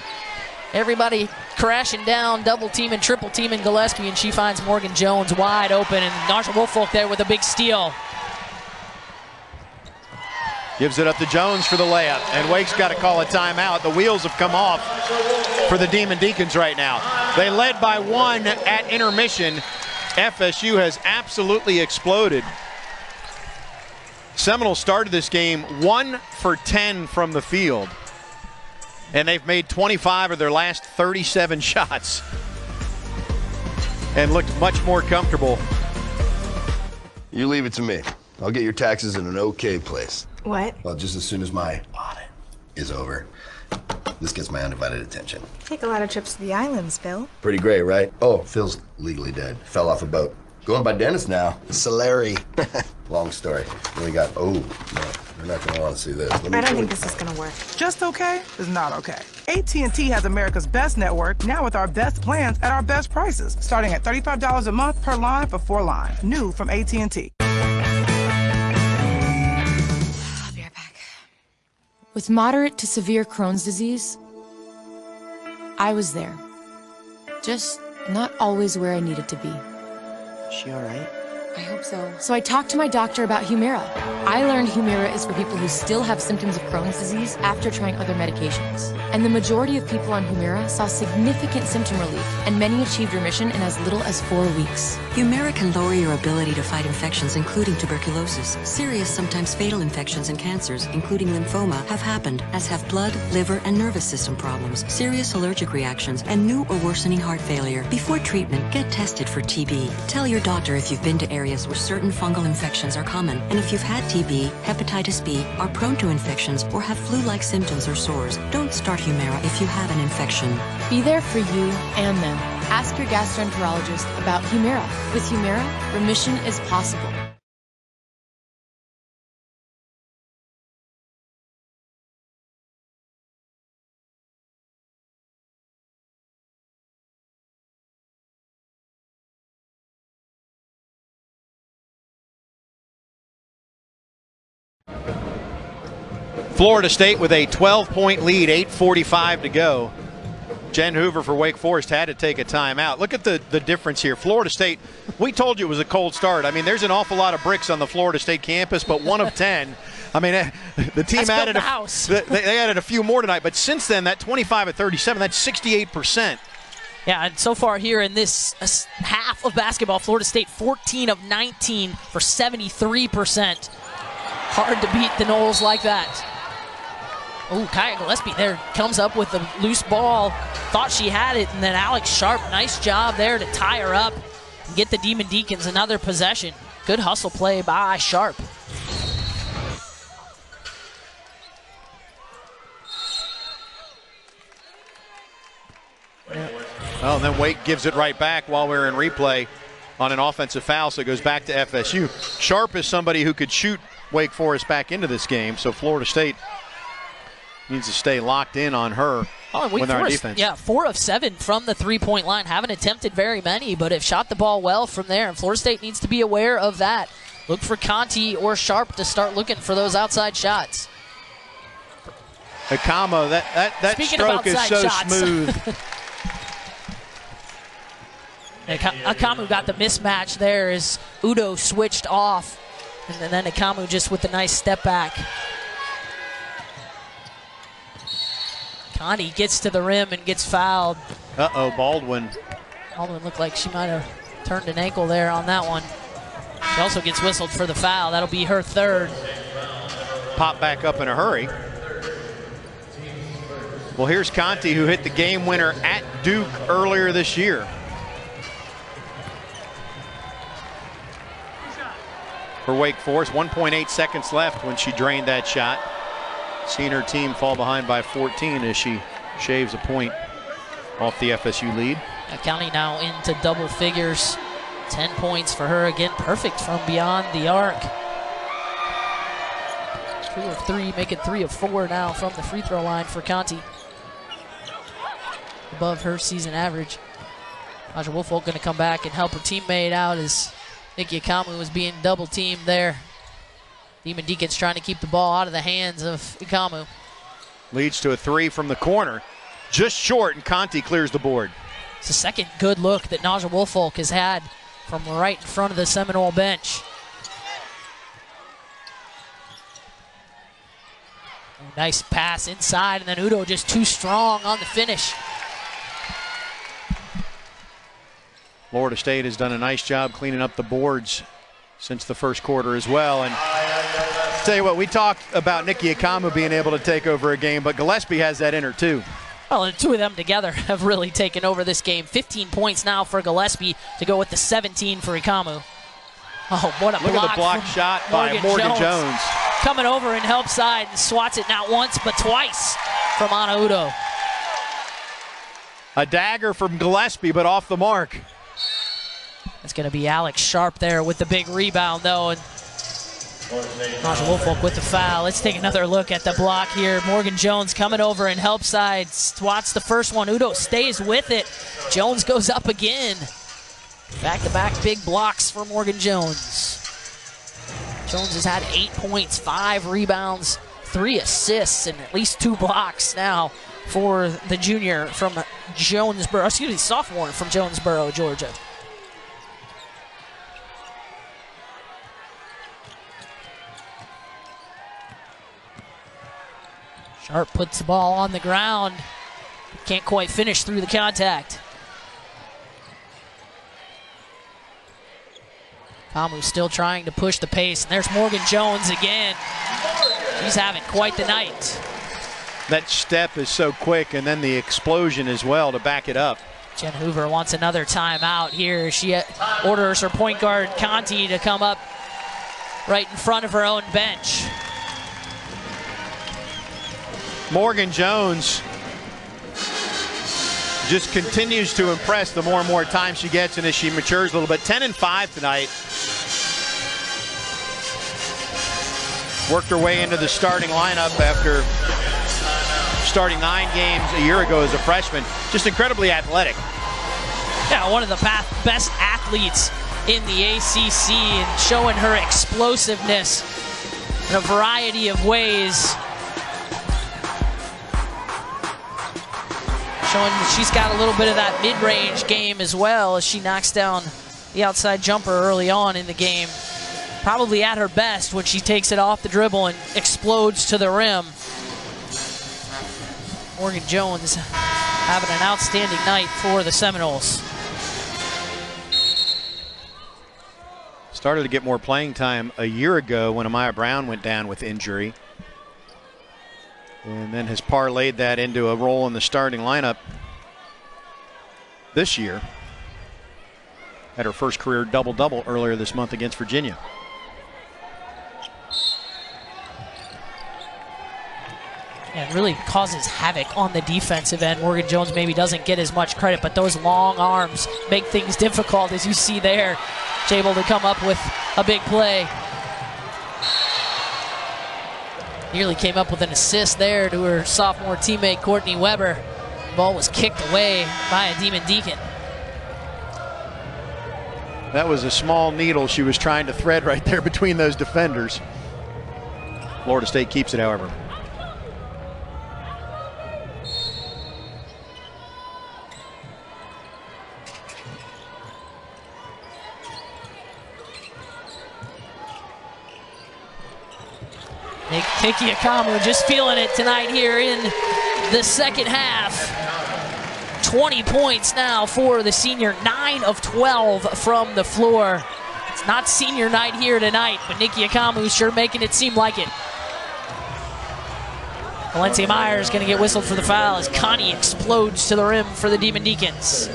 Everybody crashing down, double teaming, triple teaming Gillespie, and she finds Morgan Jones wide open, and Narsha Woolfolk there with a big steal. Gives it up to Jones for the layup, and Wake's got to call a timeout. The wheels have come off for the Demon Deacons right now. They led by 1 at intermission. FSU has absolutely exploded. Seminoles started this game 1 for 10 from the field, and they've made 25 of their last 37 shots and looked much more comfortable. You leave it to me. I'll get your taxes in an okay place. What? Well, just as soon as my audit is over, this gets my undivided attention. Take a lot of trips to the islands, Phil. Pretty great, right? Oh, Phil's legally dead. Fell off a boat. Going by Dennis now. Solari. Long story. Then we got, oh, no, they're not gonna want to see this. I don't think this is gonna work. Just okay is not okay. AT&T has America's best network, now with our best plans at our best prices, starting at $35 a month per line for 4 lines. New from AT&T. With moderate to severe Crohn's disease, I was there. Just not always where I needed to be. Is she alright? I hope so. So I talked to my doctor about Humira. I learned Humira is for people who still have symptoms of Crohn's disease after trying other medications. And the majority of people on Humira saw significant symptom relief, and many achieved remission in as little as 4 weeks. Humira can lower your ability to fight infections, including tuberculosis. Serious, sometimes fatal infections and cancers, including lymphoma, have happened, as have blood, liver, and nervous system problems, serious allergic reactions, and new or worsening heart failure. Before treatment, get tested for TB. Tell your doctor if you've been to areas where certain fungal infections are common, and if you've had TB, hepatitis B, are prone to infections, or have flu-like symptoms or sores. Don't start Humira if you have an infection. Be there for you and them. Ask your gastroenterologist about Humira. With Humira, remission is possible. Florida State with a 12-point lead, 8:45 to go. Jen Hoover for Wake Forest had to take a timeout. Look at the difference here. Florida State, we told you it was a cold start. I mean, there's an awful lot of bricks on the Florida State campus, but 1 of 10. I mean, the team added the house. They added a few more tonight, but since then, that 25 of 37, that's 68%. Yeah, and so far here in this half of basketball, Florida State 14 of 19 for 73%. Hard to beat the Noles like that. Oh, Kaya Gillespie there comes up with the loose ball. Thought she had it, and then Alex Sharp, nice job there to tie her up and get the Demon Deacons another possession. Good hustle play by Sharp. Oh, and then Wake gives it right back while we're in replay on an offensive foul, so it goes back to FSU. Sharp is somebody who could shoot Wake Forest back into this game, so Florida State needs to stay locked in on her when they're on defense. Yeah, 4 of 7 from the three-point line. Haven't attempted very many, but have shot the ball well from there, and Florida State needs to be aware of that. Look for Conti or Sharp to start looking for those outside shots. Ekhomu, that stroke is so smooth. Ekhomu got the mismatch there as Udo switched off And then ekhomu just with a nice step back. Conti gets to the rim and gets fouled. Uh-oh, Baldwin. Baldwin looked like she might have turned an ankle there on that one. She also gets whistled for the foul. That'll be her third. Pop back up in a hurry. Well, here's Conti, who hit the game winner at Duke earlier this year. For Wake Forest, 1.8 seconds left when she drained that shot. Seeing her team fall behind by 14 as she shaves a point off the FSU lead. County now into double figures. 10 points for her again. Perfect from beyond the arc. 2 of 3, making 3 of 4 now from the free throw line for Conti. Above her season average. Aja Woolfolk going to come back and help her teammate out as Nicki ekhomu was being double teamed there. Demon Deacon's trying to keep the ball out of the hands of ekhomu. Leads to a 3 from the corner. Just short, and Conti clears the board. It's the second good look that Naja Woolfolk has had from right in front of the Seminole bench. Nice pass inside, and then Udo just too strong on the finish. Florida State has done a nice job cleaning up the boards since the first quarter as well. And tell you what, we talked about Nicki ekhomu being able to take over a game, but Gillespie has that in her too. Well, the two of them together have really taken over this game. 15 points now for Gillespie to go with the 17 for ekhomu. Oh, what a block. Look at the block shot by Morgan Jones. Coming over and help side and swats it not once but twice from Ana Udo. A dagger from Gillespie, but off the mark. It's going to be Alex Sharp there with the big rebound, though. And Naja Woolfolk with the foul. Let's take another look at the block here. Morgan Jones coming over and help side. Swats the first one. Udo stays with it. Jones goes up again. Back-to-back big blocks for Morgan Jones. Jones has had 8 points, 5 rebounds, 3 assists, and at least 2 blocks now for the junior from Jonesboro, excuse me, sophomore from Jonesboro, Georgia. Sharp puts the ball on the ground. Can't quite finish through the contact. ekhomu still trying to push the pace. And there's Morgan Jones again. She's having quite the night. That step is so quick, and then the explosion as well to back it up. Jen Hoover wants another timeout here. She orders her point guard, Conti, to come up right in front of her own bench. Morgan Jones just continues to impress the more and more time she gets, and as she matures a little bit. 10 and 5 tonight. Worked her way into the starting lineup after starting 9 games a year ago as a freshman. Just incredibly athletic. Yeah, one of the best athletes in the ACC, and showing her explosiveness in a variety of ways. Showing that she's got a little bit of that mid-range game as well, as she knocks down the outside jumper early on in the game. Probably at her best when she takes it off the dribble and explodes to the rim. Morgan Jones having an outstanding night for the Seminoles. Started to get more playing time a year ago when Amaya Brown went down with injury. And then has parlayed that into a role in the starting lineup this year. Had her first career double-double earlier this month against Virginia. Yeah, it really causes havoc on the defensive end. Morgan Jones maybe doesn't get as much credit, but those long arms make things difficult, as you see there. She's able to come up with a big play. Nearly came up with an assist there to her sophomore teammate, Courtney Weber. The ball was kicked away by a Demon Deacon. That was a small needle she was trying to thread right there between those defenders. Florida State keeps it, however. Nicki ekhomu just feeling it tonight here in the second half. 20 points now for the senior, 9 of 12 from the floor. It's not senior night here tonight, but Nicki ekhomu sure making it seem like it. Valencia Myers going to get whistled for the foul as Connie explodes to the rim for the Demon Deacons.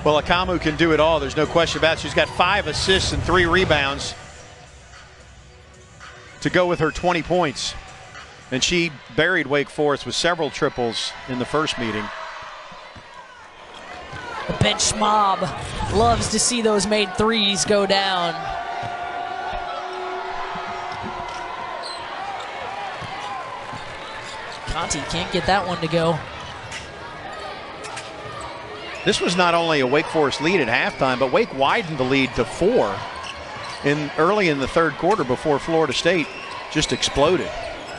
Well, ekhomu can do it all. There's no question about it. She's got 5 assists and 3 rebounds to go with her 20 points. And she buried Wake Forest with several triples in the first meeting. The bench mob loves to see those made threes go down. Conti can't get that one to go. This was not only a Wake Forest lead at halftime, but Wake widened the lead to 4 early in the third quarter before Florida State just exploded.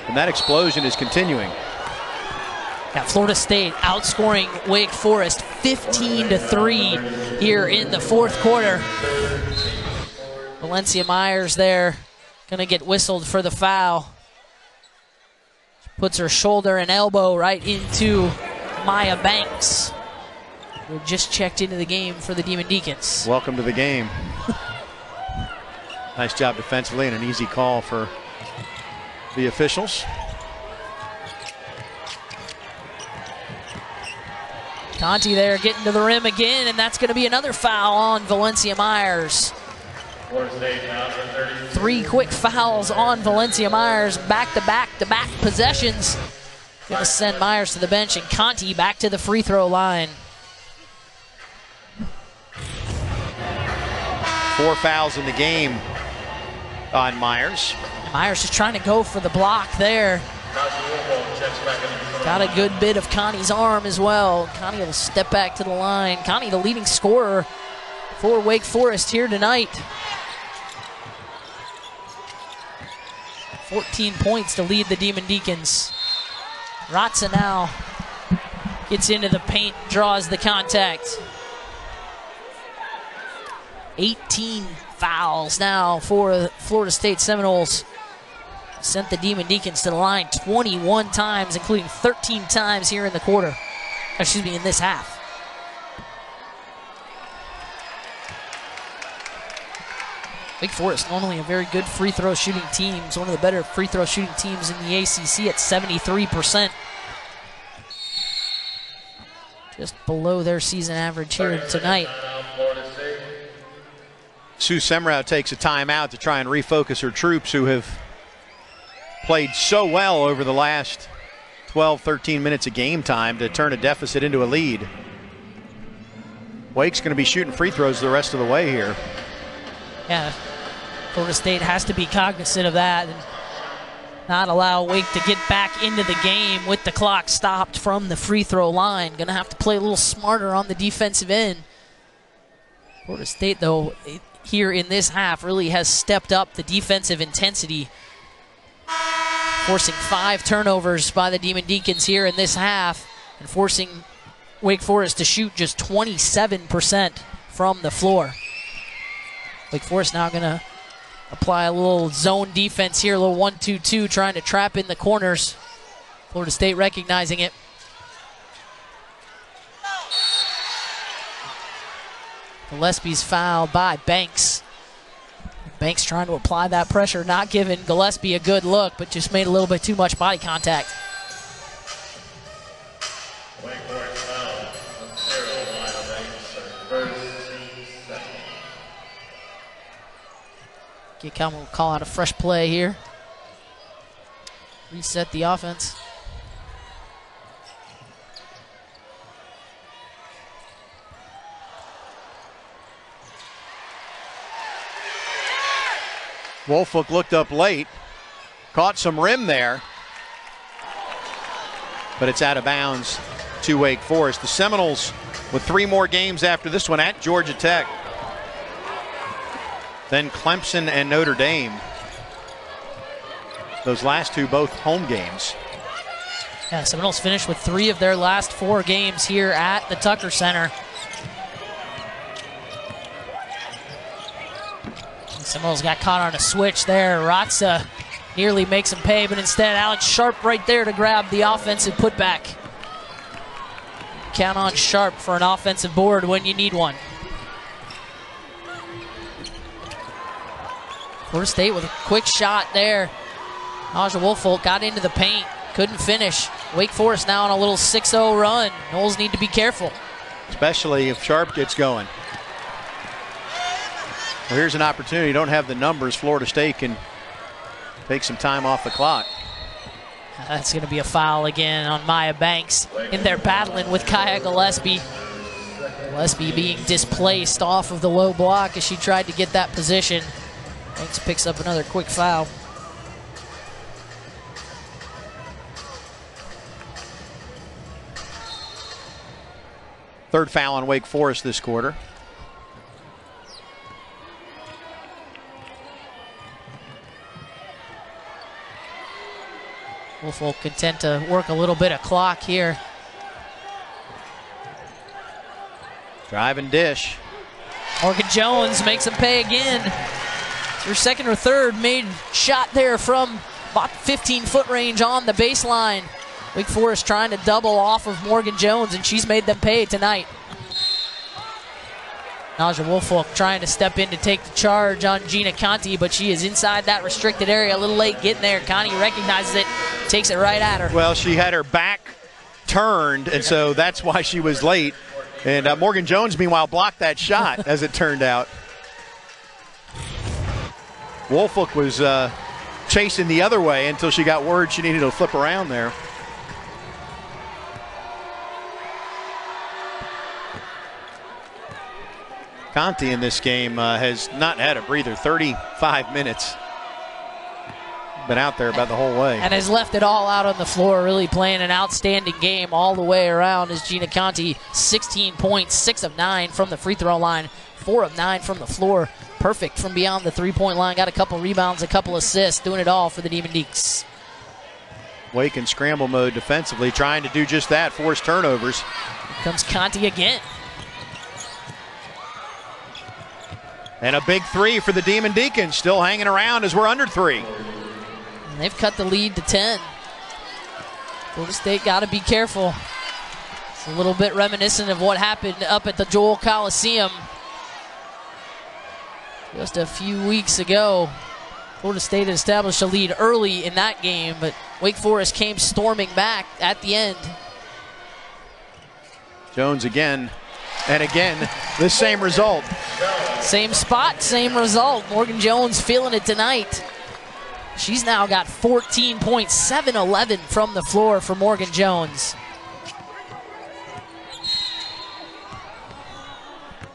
And that explosion is continuing. Yeah, Florida State outscoring Wake Forest 15-3 here in the fourth quarter. Valencia Myers there gonna get whistled for the foul. Puts her shoulder and elbow right into Maya Banks, who just checked into the game for the Demon Deacons. Welcome to the game. Nice job defensively and an easy call for the officials. Conti there getting to the rim again, and that's going to be another foul on Valencia Myers. 3 quick fouls on Valencia Myers, back-to-back possessions. Going to send Myers to the bench, and Conti back to the free throw line. 4 fouls in the game on Myers. Myers just trying to go for the block there. Got a good bit of Connie's arm as well. Connie will step back to the line. Connie, the leading scorer for Wake Forest here tonight. 14 points to lead the Demon Deacons. Ratza now gets into the paint, draws the contact. 18 fouls now for the Florida State Seminoles. Sent the Demon Deacons to the line 21 times, including 13 times here in the quarter. Excuse me, in this half. Wake Forest, normally a very good free throw shooting team. It's one of the better free throw shooting teams in the ACC at 73%. Just below their season average here tonight. Sue Semrau takes a timeout to try and refocus her troops, who have played so well over the last 12, 13 minutes of game time to turn a deficit into a lead. Wake's going to be shooting free throws the rest of the way here. Yeah, Florida State has to be cognizant of that and not allow Wake to get back into the game with the clock stopped from the free throw line. Going to have to play a little smarter on the defensive end. Florida State, though, here in this half really has stepped up the defensive intensity, forcing 5 turnovers by the Demon Deacons here in this half and forcing Wake Forest to shoot just 27% from the floor. Wake Forest now going to apply a little zone defense here, a little 1-2-2, trying to trap in the corners. Florida State recognizing it. Gillespie's fouled by Banks. Banks trying to apply that pressure, not giving Gillespie a good look, but just made a little bit too much body contact. Ekhomu will call out a fresh play here. Reset the offense. Woolfolk looked up late, caught some rim there, but it's out of bounds to Wake Forest. The Seminoles with 3 more games after this one at Georgia Tech. Then Clemson and Notre Dame. Those last 2 both home games. Yeah, Seminoles finished with 3 of their last 4 games here at the Tucker Center. Seminoles got caught on a switch there. Ratza nearly makes him pay, but instead Alex Sharp right there to grab the offensive putback. Count on Sharp for an offensive board when you need one. Florida State with a quick shot there. Naja Woolfolk got into the paint, couldn't finish. Wake Forest now on a little 6-0 run. Noles need to be careful. Especially if Sharp gets going. Well, here's an opportunity. You don't have the numbers. Florida State can take some time off the clock. That's going to be a foul again on Maya Banks in there battling with Kaya Gillespie. Gillespie being displaced off of the low block as she tried to get that position. Banks picks up another quick foul. Third foul on Wake Forest this quarter. Woolfolk content to work a little bit of clock here. Drive and dish. Morgan Jones makes him pay again. It's her second or third made shot there from about 15-foot range on the baseline. Wake Forest trying to double off of Morgan Jones, and she's made them pay tonight. Naja Woolfolk trying to step in to take the charge on Gina Conti, but she is inside that restricted area. A little late getting there. Conti recognizes it, takes it right at her. Well, she had her back turned, and so that's why she was late. And Morgan Jones, meanwhile, blocked that shot, as it turned out. Woolfolk was chasing the other way until she got word she needed to flip around there. Conti in this game has not had a breather. 35 minutes. Been out there about the whole way. And has left it all out on the floor, really playing an outstanding game all the way around as Gina Conti, 16 points, 6 of 9 from the free throw line, 4 of 9 from the floor. Perfect from beyond the three-point line. Got a couple rebounds, a couple assists, doing it all for the Demon Deacs. Wake in scramble mode defensively, trying to do just that, force turnovers. Here comes Conti again. And a big three for the Demon Deacons, still hanging around as we're under 3. And they've cut the lead to 10. Florida State got to be careful. It's a little bit reminiscent of what happened up at the Joel Coliseum just a few weeks ago. Florida State had established a lead early in that game, but Wake Forest came storming back at the end. Jones again, and again, the same result. Same spot, same result. Morgan Jones feeling it tonight. She's now got 14 points, 7-11 from the floor for Morgan Jones.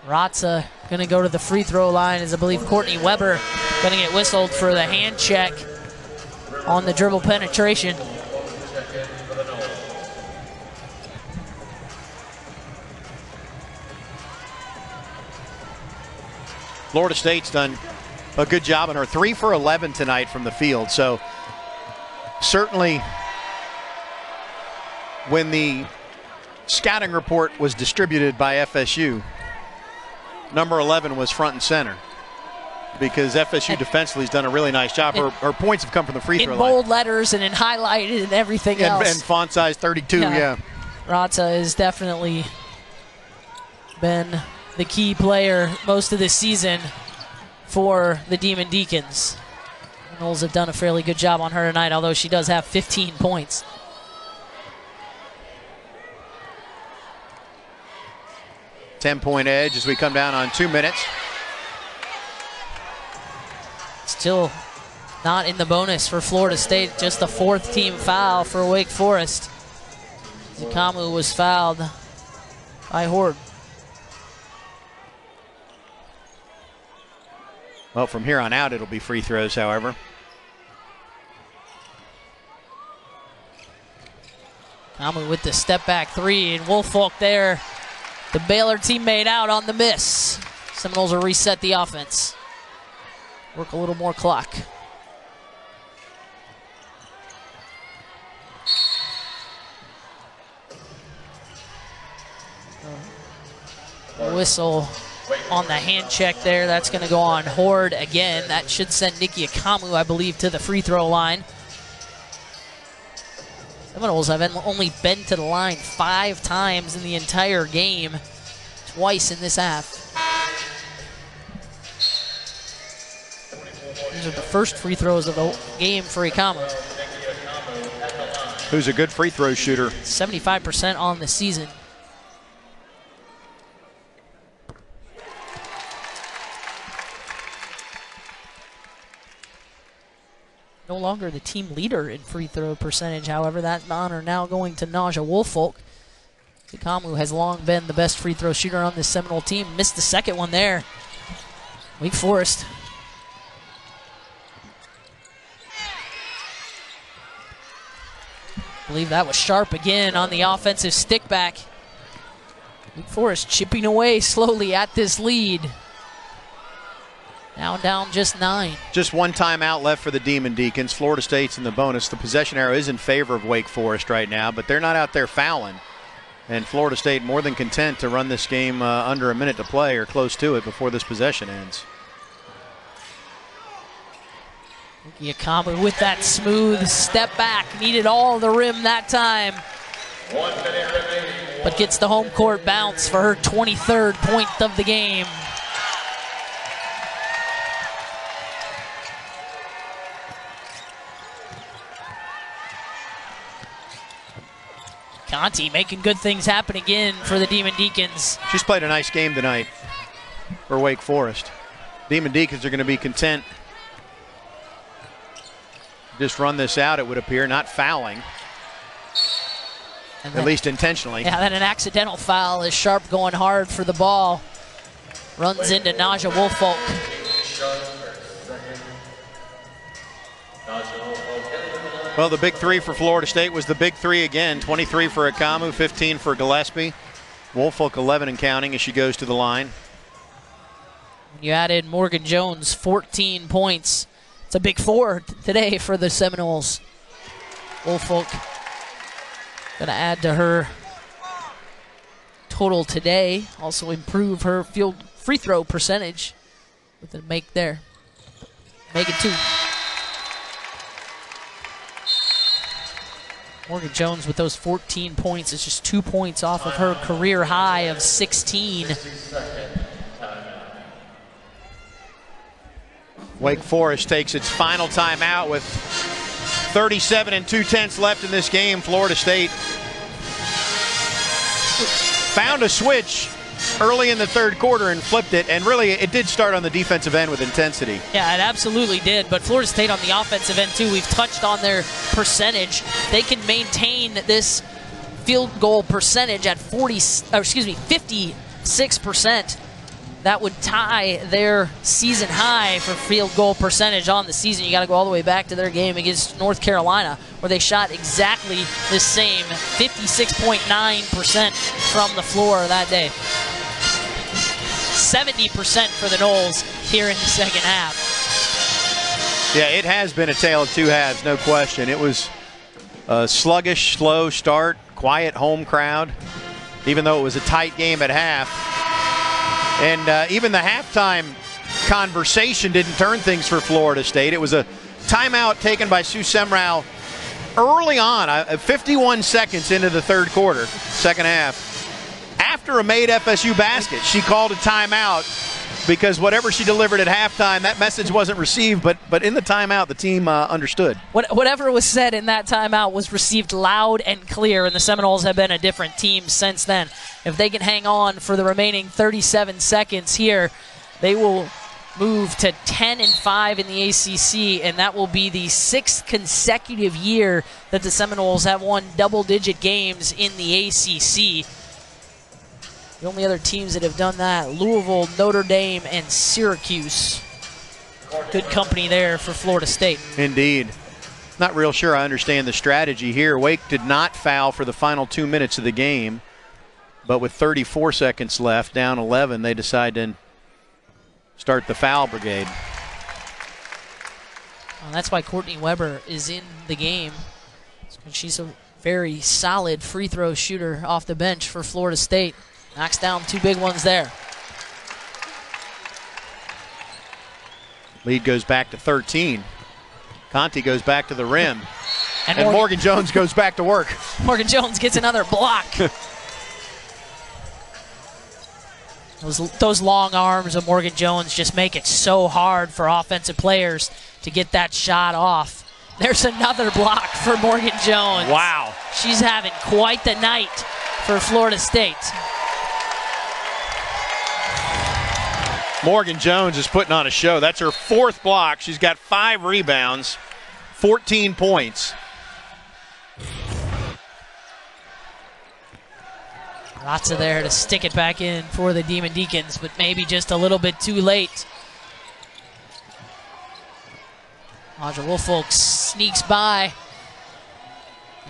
Ratza going to go to the free throw line as I believe Courtney Weber going to get whistled for the hand check on the dribble penetration. Florida State's done a good job on her. 3 for 11 tonight from the field. So certainly when the scouting report was distributed by FSU, number 11 was front and center because FSU defensively has done a really nice job. Her points have come from the free throw line. In bold letters and in highlighted and everything else. And font size 32, yeah. Ratza has definitely been the key player most of this season for the Demon Deacons. The Noles have done a fairly good job on her tonight, although she does have 15 points. Ten-point edge as we come down on 2 minutes. Still not in the bonus for Florida State, just the 4th team foul for Wake Forest. Ekhomu was fouled by Horde. Well, from here on out, it'll be free throws, however. Ekhomu with the step back 3, and Woolfolk there. The Baylor teammate out on the miss. Seminoles will reset the offense. Work a little more clock. Whistle on the hand check there. That's going to go on Horde again. That should send Nicki ekhomu, I believe, to the free throw line. Seminoles have only been to the line 5 times in the entire game, twice in this half. These are the first free throws of the game for ekhomu. Who's a good free throw shooter. 75% on the season. No longer the team leader in free throw percentage, however. That honor now going to Naja Woolfolk. ekhomu has long been the best free throw shooter on this Seminole team. Missed the second one there. Wake Forest. I believe that was Sharp again on the offensive stick back. Wake Forest chipping away slowly at this lead. Now down just 9. Just one timeout left for the Demon Deacons. Florida State's in the bonus. The possession arrow is in favor of Wake Forest right now, but they're not out there fouling. And Florida State more than content to run this game under a minute to play or close to it before this possession ends. ekhomu with that smooth step back. Needed all the rim that time. But gets the home court bounce for her 23rd point of the game. Conti making good things happen again for the Demon Deacons. She's played a nice game tonight for Wake Forest. Demon Deacons are going to be content. Just run this out, it would appear, not fouling. At least intentionally. Yeah, then an accidental foul as Sharp going hard for the ball. Runs into Naja Woolfolk. Well, the big 3 for Florida State was the big 3 again. 23 for ekhomu, 15 for Gillespie. Woolfolk 11 and counting as she goes to the line. You added Morgan Jones, 14 points. It's a big 4 today for the Seminoles. Woolfolk going to add to her total today. Also improve her field free throw percentage with a make there. Make it 2. Morgan Jones with those 14 points is just 2 points off of her career high of 16. Wake Forest takes its final timeout with 37 2/10 left in this game. Florida State found a switch early in the third quarter and flipped it, and really it did start on the defensive end with intensity. Yeah, it absolutely did, but Florida State on the offensive end too, we've touched on their percentage. They can maintain this field goal percentage at 56%. That would tie their season high for field goal percentage on the season. You got to go all the way back to their game against North Carolina, where they shot exactly the same, 56.9% from the floor that day. 70% for the Noles here in the second half. Yeah, it has been a tale of 2 halves, no question. It was a sluggish, slow start, quiet home crowd, even though it was a tight game at half. And even the halftime conversation didn't turn things for Florida State. It was a timeout taken by Sue Semrau early on, 51 seconds into the third quarter, second half. After a made FSU basket, she called a timeout because whatever she delivered at halftime, that message wasn't received, but in the timeout, the team understood. Whatever was said in that timeout was received loud and clear, and the Seminoles have been a different team since then. If they can hang on for the remaining 37 seconds here, they will move to 10-5 in the ACC, and that will be the 6th consecutive year that the Seminoles have won double-digit games in the ACC. The only other teams that have done that, Louisville, Notre Dame, and Syracuse. Good company there for Florida State. Indeed. Not real sure I understand the strategy here. Wake did not foul for the final 2 minutes of the game, but with 34 seconds left, down 11, they decide to start the foul brigade. Well, that's why Courtney Weber is in the game. She's a very solid free throw shooter off the bench for Florida State. Knocks down 2 big ones there. Lead goes back to 13. Conti goes back to the rim. And Morgan Jones goes back to work. Morgan Jones gets another block. Those long arms of Morgan Jones just make it so hard for offensive players to get that shot off. There's another block for Morgan Jones. Wow. She's having quite the night for Florida State. Morgan Jones is putting on a show. That's her 4th block. She's got 5 rebounds, 14 points. Ratza there to stick it back in for the Demon Deacons, but maybe just a little bit too late. Audra Woolfolk sneaks by.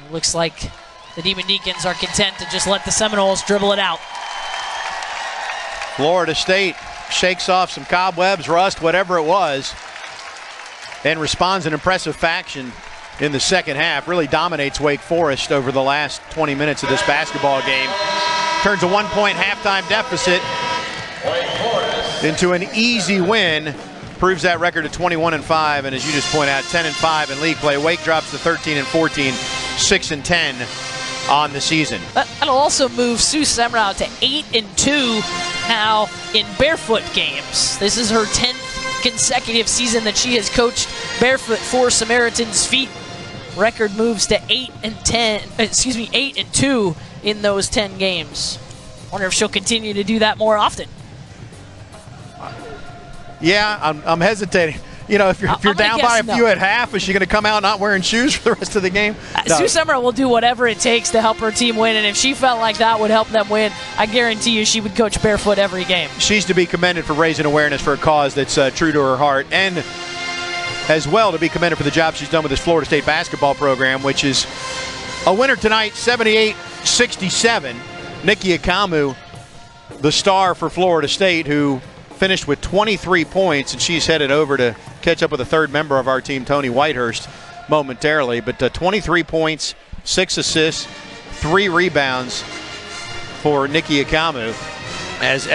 It looks like the Demon Deacons are content to just let the Seminoles dribble it out. Florida State shakes off some cobwebs, rust, whatever it was, and responds in impressive fashion in the second half. Really dominates Wake Forest over the last 20 minutes of this basketball game. Turns a 1-point halftime deficit into an easy win. Proves that record to 21-5, and as you just point out, 10-5 in league play. Wake drops to 13-14, 6-10 on the season. That'll also move Sue Semrau to 8-2 now in barefoot games. This is her 10th consecutive season that she has coached barefoot for Samaritan's Feet. Record moves to 8-2 in those 10 games. Wonder if she'll continue to do that more often. Yeah, I'm hesitating. You know, if you're down by a few at half, is she going to come out not wearing shoes for the rest of the game? No. Sue Semrau will do whatever it takes to help her team win, and if she felt like that would help them win, I guarantee you she would coach barefoot every game. She's to be commended for raising awareness for a cause that's true to her heart, and as well to be commended for the job she's done with this Florida State basketball program, which is a winner tonight, 78-67. Nicki ekhomu, the star for Florida State, who finished with 23 points, and she's headed over to catch up with a third member of our team, Tony Whitehurst, momentarily. But 23 points, 6 assists, 3 rebounds for Nicki ekhomu as